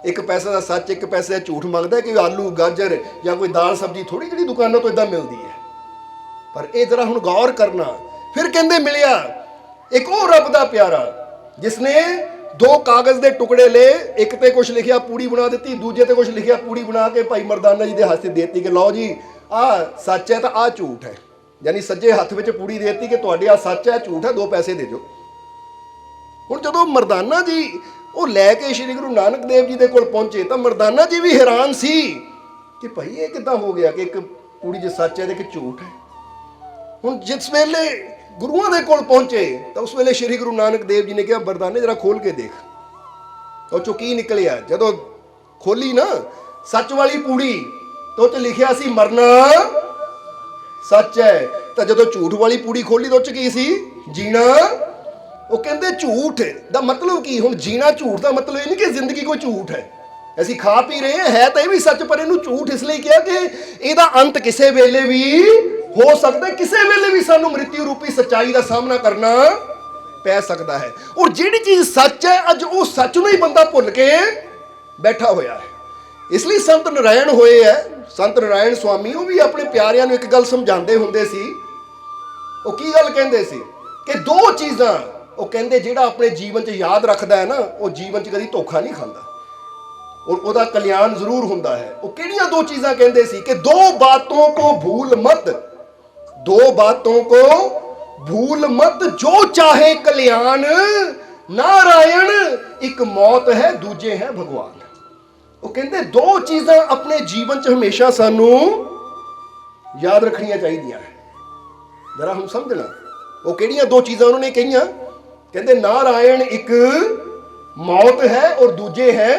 1 ਪੈਸੇ ਦਾ ਸੱਚ 1 ਪੈਸੇ ਦਾ ਝੂਠ ਮੰਗਦਾ, ਕਿ ਆਲੂ ਗਾਜਰ ਜਾਂ ਕੋਈ ਦਾਲ ਸਬਜ਼ੀ ਥੋੜੀ ਜਿਹੜੀ ਦੁਕਾਨਾਂ ਤੋਂ ਇਦਾਂ ਮਿਲਦੀ ਹੈ। ਪਰ ਇਹ ਜਰਾ ਹੁਣ ਗੌਰ ਕਰਨਾ। ਫਿਰ ਕਹਿੰਦੇ ਮਿਲਿਆ ਇੱਕ ਉਹ ਰੱਬ ਦਾ ਪਿਆਰਾ ਜਿਸਨੇ 2 ਕਾਗਜ਼ ਦੇ ਟੁਕੜੇ ਲਏ, ਇੱਕ ਤੇ ਕੁਝ ਲਿਖਿਆ ਪੂੜੀ ਬਣਾ ਦਿੱਤੀ, ਦੂਜੇ ਤੇ ਕੁਝ ਲਿਖਿਆ ਪੂੜੀ ਬਣਾ ਕੇ ਭਾਈ ਮਰਦਾਨਾ ਜੀ ਦੇ ਹੱਥ 'ਤੇ ਦੇ ਦਿੱਤੀ ਕਿ ਲਓ ਜੀ ਆਹ ਸੱਚ ਹੈ ਤਾਂ ਆਹ ਝੂਠ ਹੈ। ਯਾਨੀ ਸੱਜੇ ਹੱਥ ਵਿੱਚ ਪੂੜੀ ਦੇ ਦਿੱਤੀ ਕਿ ਤੁਹਾਡੇ ਆ ਸੱਚ ਹੈ, ਝੂਠ ਹੈ, 2 ਪੈਸੇ ਦੇ ਦਿਓ। ਹੁਣ ਜਦੋਂ ਮਰਦਾਨਾ ਜੀ ਉਹ ਲੈ ਕੇ ਸ਼੍ਰੀ ਗੁਰੂ ਨਾਨਕ ਦੇਵ ਜੀ ਦੇ ਕੋਲ ਪਹੁੰਚੇ ਤਾਂ ਮਰਦਾਨਾ ਜੀ ਵੀ ਹੈਰਾਨ ਸੀ ਕਿ ਭਾਈ ਇਹ ਕਿੱਦਾਂ ਹੋ ਗਿਆ ਕਿ ਇੱਕ ਪੂੜੀ 'ਚ ਸੱਚ ਹੈ ਤੇ ਇੱਕ ਝੂਠ ਹੈ। ਹੁਣ ਜਿਸ ਵੇਲੇ ਗੁਰੂਆਂ ਦੇ ਕੋਲ ਪਹੁੰਚੇ ਤਾਂ ਉਸ ਵੇਲੇ ਸ਼੍ਰੀ ਗੁਰੂ ਨਾਨਕ ਦੇਵ ਜੀ ਨੇ ਕਿਹਾ ਮਰਦਾਨੇ ਜਰਾ ਖੋਲ ਕੇ ਦੇਖ। ਉਹ ਚੋਂ ਕੀ ਨਿਕਲਿਆ? ਜਦੋਂ ਖੋਲੀ ਨਾ ਸੱਚ ਵਾਲੀ ਪੂੜੀ ਤਾਂ ਉਹ 'ਚ ਲਿਖਿਆ ਸੀ ਮਰਨਾ ਸੱਚ ਹੈ। ਤਾਂ ਜਦੋਂ ਝੂਠ ਵਾਲੀ ਪੂੜੀ ਖੋਲੀ ਤਾਂ ਉਹ 'ਚ ਕੀ ਸੀ? ਜੀਣਾ। ਉਹ ਕਹਿੰਦੇ ਝੂਠ ਦਾ ਮਤਲਬ ਕੀ? ਹੁਣ ਜੀਣਾ ਝੂਠ ਦਾ ਮਤਲਬ ਇਹ ਨਹੀਂ ਕਿ ਜ਼ਿੰਦਗੀ ਕੋਈ ਝੂਠ ਹੈ, ਅਸੀਂ ਖਾ ਪੀ ਰਹੇ ਹਾਂ, ਹੈ ਤਾਂ ਇਹ ਵੀ ਸੱਚ, ਪਰ ਇਹਨੂੰ ਝੂਠ ਇਸ ਲਈ ਕਿਹਾ ਕਿ ਇਹਦਾ ਅੰਤ ਕਿਸੇ ਵੇਲੇ ਵੀ ਹੋ ਸਕਦਾ, ਕਿਸੇ ਵੇਲੇ ਵੀ ਸਾਨੂੰ ਮ੍ਰਿਤਿੂ ਰੂਪੀ ਸੱਚਾਈ ਦਾ ਸਾਹਮਣਾ ਕਰਨਾ ਪੈ ਸਕਦਾ ਹੈ। ਔਰ ਜਿਹੜੀ ਚੀਜ਼ ਸੱਚ ਹੈ ਅੱਜ ਉਹ ਸੱਚ ਨੂੰ ਹੀ ਬੰਦਾ ਭੁੱਲ ਕੇ ਬੈਠਾ ਹੋਇਆ ਹੈ। ਇਸ ਲਈ ਸੰਤ ਨਾਰਾਇਣ ਹੋਏ ਹੈ, ਸੰਤ ਨਾਰਾਇਣ ਸਵਾਮੀ, ਉਹ ਵੀ ਆਪਣੇ ਪਿਆਰਿਆਂ ਨੂੰ ਇੱਕ ਗੱਲ ਸਮਝਾਉਂਦੇ ਹੁੰਦੇ ਸੀ। ਉਹ ਕੀ ਗੱਲ ਕਹਿੰਦੇ ਸੀ ਕਿ 2 ਚੀਜ਼ਾਂ ਉਹ ਕਹਿੰਦੇ ਜਿਹੜਾ ਆਪਣੇ ਜੀਵਨ 'ਚ ਯਾਦ ਰੱਖਦਾ ਹੈ ਨਾ ਉਹ ਜੀਵਨ 'ਚ ਕਦੀ ਧੋਖਾ ਨਹੀਂ ਖਾਂਦਾ ਔਰ ਉਹਦਾ ਕਲਿਆਣ ਜ਼ਰੂਰ ਹੁੰਦਾ ਹੈ। ਉਹ ਕਿਹੜੀਆਂ 2 ਚੀਜ਼ਾਂ ਕਹਿੰਦੇ ਸੀ ਕਿ 2 ਬਾਤੋं को भूल मत, 2 बातों को भूल मत, जो चाहे कल्याण नारायण, एक मौत है दूजे है भगवान। ਉਹ ਕਹਿੰਦੇ 2 ਚੀਜ਼ਾਂ ਆਪਣੇ ਜੀਵਨ 'ਚ ਹਮੇਸ਼ਾ ਸਾਨੂੰ ਯਾਦ ਰੱਖਣੀਆਂ ਚਾਹੀਦੀਆਂ ਹੈ। ਜਰਾ ਹੁਣ ਸਮਝਣਾ ਉਹ ਕਿਹੜੀਆਂ 2 ਚੀਜ਼ਾਂ ਉਹਨਾਂ ਨੇ ਕਹੀਆਂ। ਕਹਿੰਦੇ ਨਾਰਾਇਣ ਇੱਕ ਮੌਤ ਹੈ ਔਰ ਦੂਜੇ ਹੈ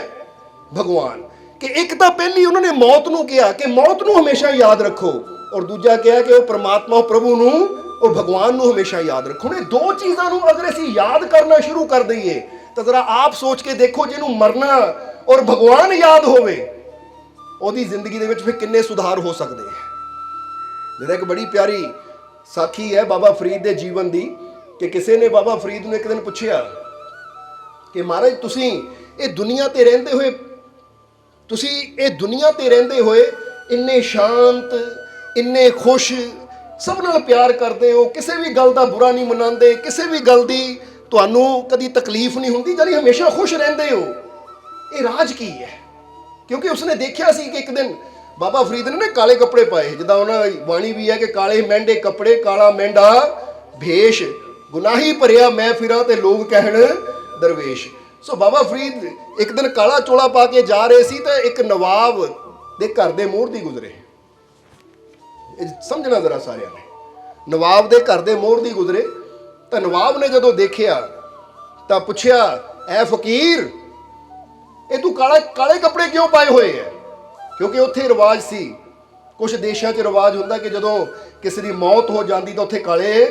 ਭਗਵਾਨ। ਕਿ ਇੱਕ ਤਾਂ ਪਹਿਲੀ ਉਹਨਾਂ ਨੇ ਮੌਤ ਨੂੰ ਕਿਹਾ ਕਿ ਮੌਤ ਨੂੰ ਹਮੇਸ਼ਾ ਯਾਦ ਰੱਖੋ, ਔਰ ਦੂਜਾ ਕਿਹਾ ਕਿ ਉਹ ਪਰਮਾਤਮਾ, ਉਹ ਪ੍ਰਭੂ ਨੂੰ, ਉਹ ਭਗਵਾਨ ਨੂੰ ਹਮੇਸ਼ਾ ਯਾਦ ਰੱਖੋ। ਇਹ 2 ਚੀਜ਼ਾਂ ਨੂੰ ਅਗਰ ਅਸੀਂ ਯਾਦ ਕਰਨਾ ਸ਼ੁਰੂ ਕਰ ਦਈਏ ਤਾਂ ਜ਼ਰਾ ਆਪ ਸੋਚ ਕੇ ਦੇਖੋ, ਜਿਹਨੂੰ ਮਰਨਾ ਔਰ ਭਗਵਾਨ ਯਾਦ ਹੋਵੇ ਉਹਦੀ ਜ਼ਿੰਦਗੀ ਦੇ ਵਿੱਚ ਫਿਰ ਕਿੰਨੇ ਸੁਧਾਰ ਹੋ ਸਕਦੇ ਹੈ। ਜਿਹੜਾ ਇੱਕ ਬੜੀ ਪਿਆਰੀ ਸਾਖੀ ਹੈ ਬਾਬਾ ਫਰੀਦ ਦੇ ਜੀਵਨ ਦੀ ਕਿ ਕਿਸੇ ਨੇ ਬਾਬਾ ਫਰੀਦ ਨੂੰ ਇੱਕ ਦਿਨ ਪੁੱਛਿਆ ਕਿ ਮਹਾਰਾਜ ਤੁਸੀਂ ਇਹ ਦੁਨੀਆ ਤੇ ਰਹਿੰਦੇ ਹੋਏ ਇੰਨੇ ਸ਼ਾਂਤ, ਇੰਨੇ ਖੁਸ਼, ਸਭ ਨਾਲ ਪਿਆਰ ਕਰਦੇ ਹੋ, ਕਿਸੇ ਵੀ ਗੱਲ ਦਾ ਬੁਰਾ ਨਹੀਂ ਮਨਾਉਂਦੇ, ਕਿਸੇ ਵੀ ਗੱਲ ਦੀ ਤੁਹਾਨੂੰ ਕਦੀ ਤਕਲੀਫ ਨਹੀਂ ਹੁੰਦੀ, ਜਾਨੀ ਹਮੇਸ਼ਾ ਖੁਸ਼ ਰਹਿੰਦੇ ਹੋ, ਇਹ ਰਾਜ ਕੀ ਹੈ? ਕਿਉਂਕਿ ਉਸਨੇ ਦੇਖਿਆ ਸੀ ਕਿ ਇੱਕ ਦਿਨ ਬਾਬਾ ਫਰੀਦ ਨੇ ਨਾ ਕਾਲੇ ਕੱਪੜੇ ਪਾਏ, ਜਿੱਦਾਂ ਉਹਨਾਂ ਦੀ ਬਾਣੀ ਵੀ ਹੈ ਕਿ ਕਾਲੇ ਮਹਿੰਡੇ ਕੱਪੜੇ ਕਾਲਾ ਮਹਿੰਡਾ ਭੇਸ਼, ਗੁਨਾਹੀ ਭਰਿਆ ਮੈਂ ਫਿਰਾਂ ਤੇ ਲੋਕ ਕਹਿਣ ਦਰਵੇਸ਼। ਸੋ ਬਾਬਾ ਫਰੀਦ ਇੱਕ ਦਿਨ ਕਾਲਾ ਚੋਲਾ ਪਾ ਕੇ ਜਾ ਰਹੇ ਸੀ ਤਾਂ ਇੱਕ ਨਵਾਬ ਦੇ ਘਰ ਦੇ ਮੋਹਰ ਦੀ ਗੁਜ਼ਰੇ। ਸਮਝਣਾ ਜ਼ਰਾ ਸਾਰਿਆਂ ਨੇ, ਨਵਾਬ ਦੇ ਘਰ ਦੇ ਮੋਹਰ ਦੀ ਗੁਜ਼ਰੇ ਤਾਂ ਨਵਾਬ ਨੇ ਜਦੋਂ ਦੇਖਿਆ ਤਾਂ ਪੁੱਛਿਆ, ਐ ਫਕੀਰ ਇਹ ਤੂੰ ਕਾਲੇ ਕੱਪੜੇ ਕਿਉਂ ਪਾਏ ਹੋਏ ਹੈ? ਕਿਉਂਕਿ ਉੱਥੇ ਰਿਵਾਜ ਸੀ, ਕੁਝ ਦੇਸ਼ਾਂ 'ਚ ਰਿਵਾਜ ਹੁੰਦਾ ਕਿ ਜਦੋਂ ਕਿਸੇ ਦੀ ਮੌਤ ਹੋ ਜਾਂਦੀ ਤਾਂ ਉੱਥੇ ਕਾਲੇ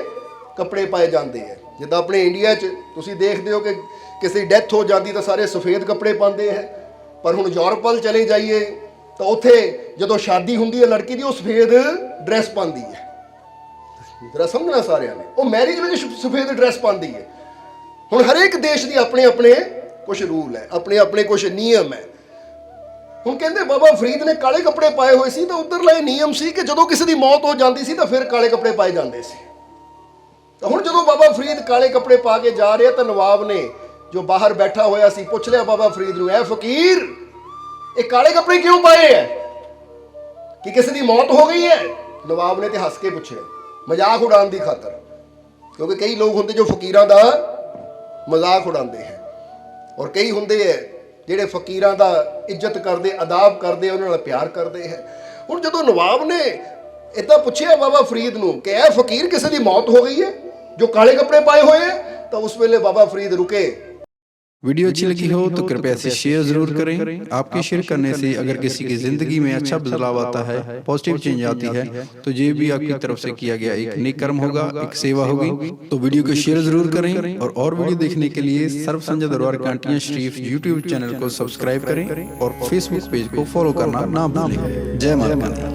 ਕੱਪੜੇ ਪਾਏ ਜਾਂਦੇ ਹੈ। ਜਿੱਦਾਂ ਆਪਣੇ ਇੰਡੀਆ 'ਚ ਤੁਸੀਂ ਦੇਖਦੇ ਹੋ ਕਿ ਕਿਸੇ ਦੀ ਡੈਥ ਹੋ ਜਾਂਦੀ ਤਾਂ ਸਾਰੇ ਸਫੇਦ ਕੱਪੜੇ ਪਾਉਂਦੇ ਹੈ। ਪਰ ਹੁਣ ਯੂਰਪ ਵੱਲ ਚਲੇ ਜਾਈਏ ਤਾਂ ਉੱਥੇ ਜਦੋਂ ਸ਼ਾਦੀ ਹੁੰਦੀ ਹੈ ਲੜਕੀ ਦੀ, ਉਹ ਸਫੇਦ ਡਰੈਸ ਪਾਉਂਦੀ ਹੈ। ਜਰਾ ਸਮਝਣਾ ਸਾਰਿਆਂ ਨੇ, ਉਹ ਮੈਰਿਜ ਵਿੱਚ ਸਫੇਦ ਡਰੈਸ ਪਾਉਂਦੀ ਹੈ। ਹੁਣ ਹਰੇਕ ਦੇਸ਼ ਦੀ ਆਪਣੇ ਆਪਣੇ ਕੁਝ ਰੂਲ ਹੈ, ਆਪਣੇ ਆਪਣੇ ਕੁਝ ਨਿਯਮ ਹੈ। ਹੁਣ ਕਹਿੰਦੇ ਬਾਬਾ ਫਰੀਦ ਨੇ ਕਾਲੇ ਕੱਪੜੇ ਪਾਏ ਹੋਏ ਸੀ ਤਾਂ ਉੱਧਰਲਾ ਇਹ ਨਿਯਮ ਸੀ ਕਿ ਜਦੋਂ ਕਿਸੇ ਦੀ ਮੌਤ ਹੋ ਜਾਂਦੀ ਸੀ ਤਾਂ ਫਿਰ ਕਾਲੇ ਕੱਪੜੇ ਪਾਏ ਜਾਂਦੇ ਸੀ। ਤਾਂ ਹੁਣ ਜਦੋਂ ਬਾਬਾ ਫਰੀਦ ਕਾਲੇ ਕੱਪੜੇ ਪਾ ਕੇ ਜਾ ਰਿਹਾ ਤਾਂ ਨਵਾਬ ਨੇ ਜੋ ਬਾਹਰ ਬੈਠਾ ਹੋਇਆ ਸੀ ਪੁੱਛ ਲਿਆ ਬਾਬਾ ਫਰੀਦ ਨੂੰ, ਐ ਫਕੀਰ ਇਹ ਕਾਲੇ ਕੱਪੜੇ ਕਿਉਂ ਪਾਏ ਹੈ? ਕਿ ਕਿਸੇ ਦੀ ਮੌਤ ਹੋ ਗਈ ਹੈ? ਨਵਾਬ ਨੇ ਤੇ ਹੱਸ ਕੇ ਪੁੱਛਿਆ, ਮਜ਼ਾਕ ਉਡਾਉਣ ਦੀ ਖਾਤਰ, ਕਿਉਂਕਿ ਕਈ ਲੋਕ ਹੁੰਦੇ ਜੋ ਫਕੀਰਾਂ ਦਾ ਮਜ਼ਾਕ ਉਡਾਉਂਦੇ ਹੈ ਔਰ ਕਈ ਹੁੰਦੇ ਹੈ ਜਿਹੜੇ ਫਕੀਰਾਂ ਦਾ ਇੱਜ਼ਤ ਕਰਦੇ, ਅਦਾਬ ਕਰਦੇ, ਉਹਨਾਂ ਨਾਲ ਪਿਆਰ ਕਰਦੇ ਹੈ। ਹੁਣ ਜਦੋਂ ਨਵਾਬ ਨੇ ਇੱਦਾਂ ਪੁੱਛਿਆ ਬਾਬਾ ਫਰੀਦ ਨੂੰ ਕਿ ਇਹ ਫਕੀਰ ਕਿਸੇ ਦੀ ਮੌਤ ਹੋ ਗਈ ਹੈ ਜੋ ਕਾਲੇ ਕੱਪੜੇ ਪਾਏ ਹੋਏ ਹੈ, ਤਾਂ ਉਸ ਵੇਲੇ ਬਾਬਾ ਫਰੀਦ ਰੁਕੇ वीडियो अच्छी लगी हो तो कृपया इसे शेयर जरूर करें। आपके शेयर करने से अगर किसी की जिंदगी में अच्छा बदलाव आता है, पॉजिटिव चेंज आती है, तो ये भी आपकी तरफ से किया गया एक नेक कर्म होगा, एक सेवा होगी। तो वीडियो को शेयर जरूर करें और वीडियो देखने के लिए सर्व संजय दरबार कांटियां शरीफ यूट्यूब चैनल को सब्सक्राइब करें और फेसबुक पेज को फॉलो करना ना भूलें। जय माता दी।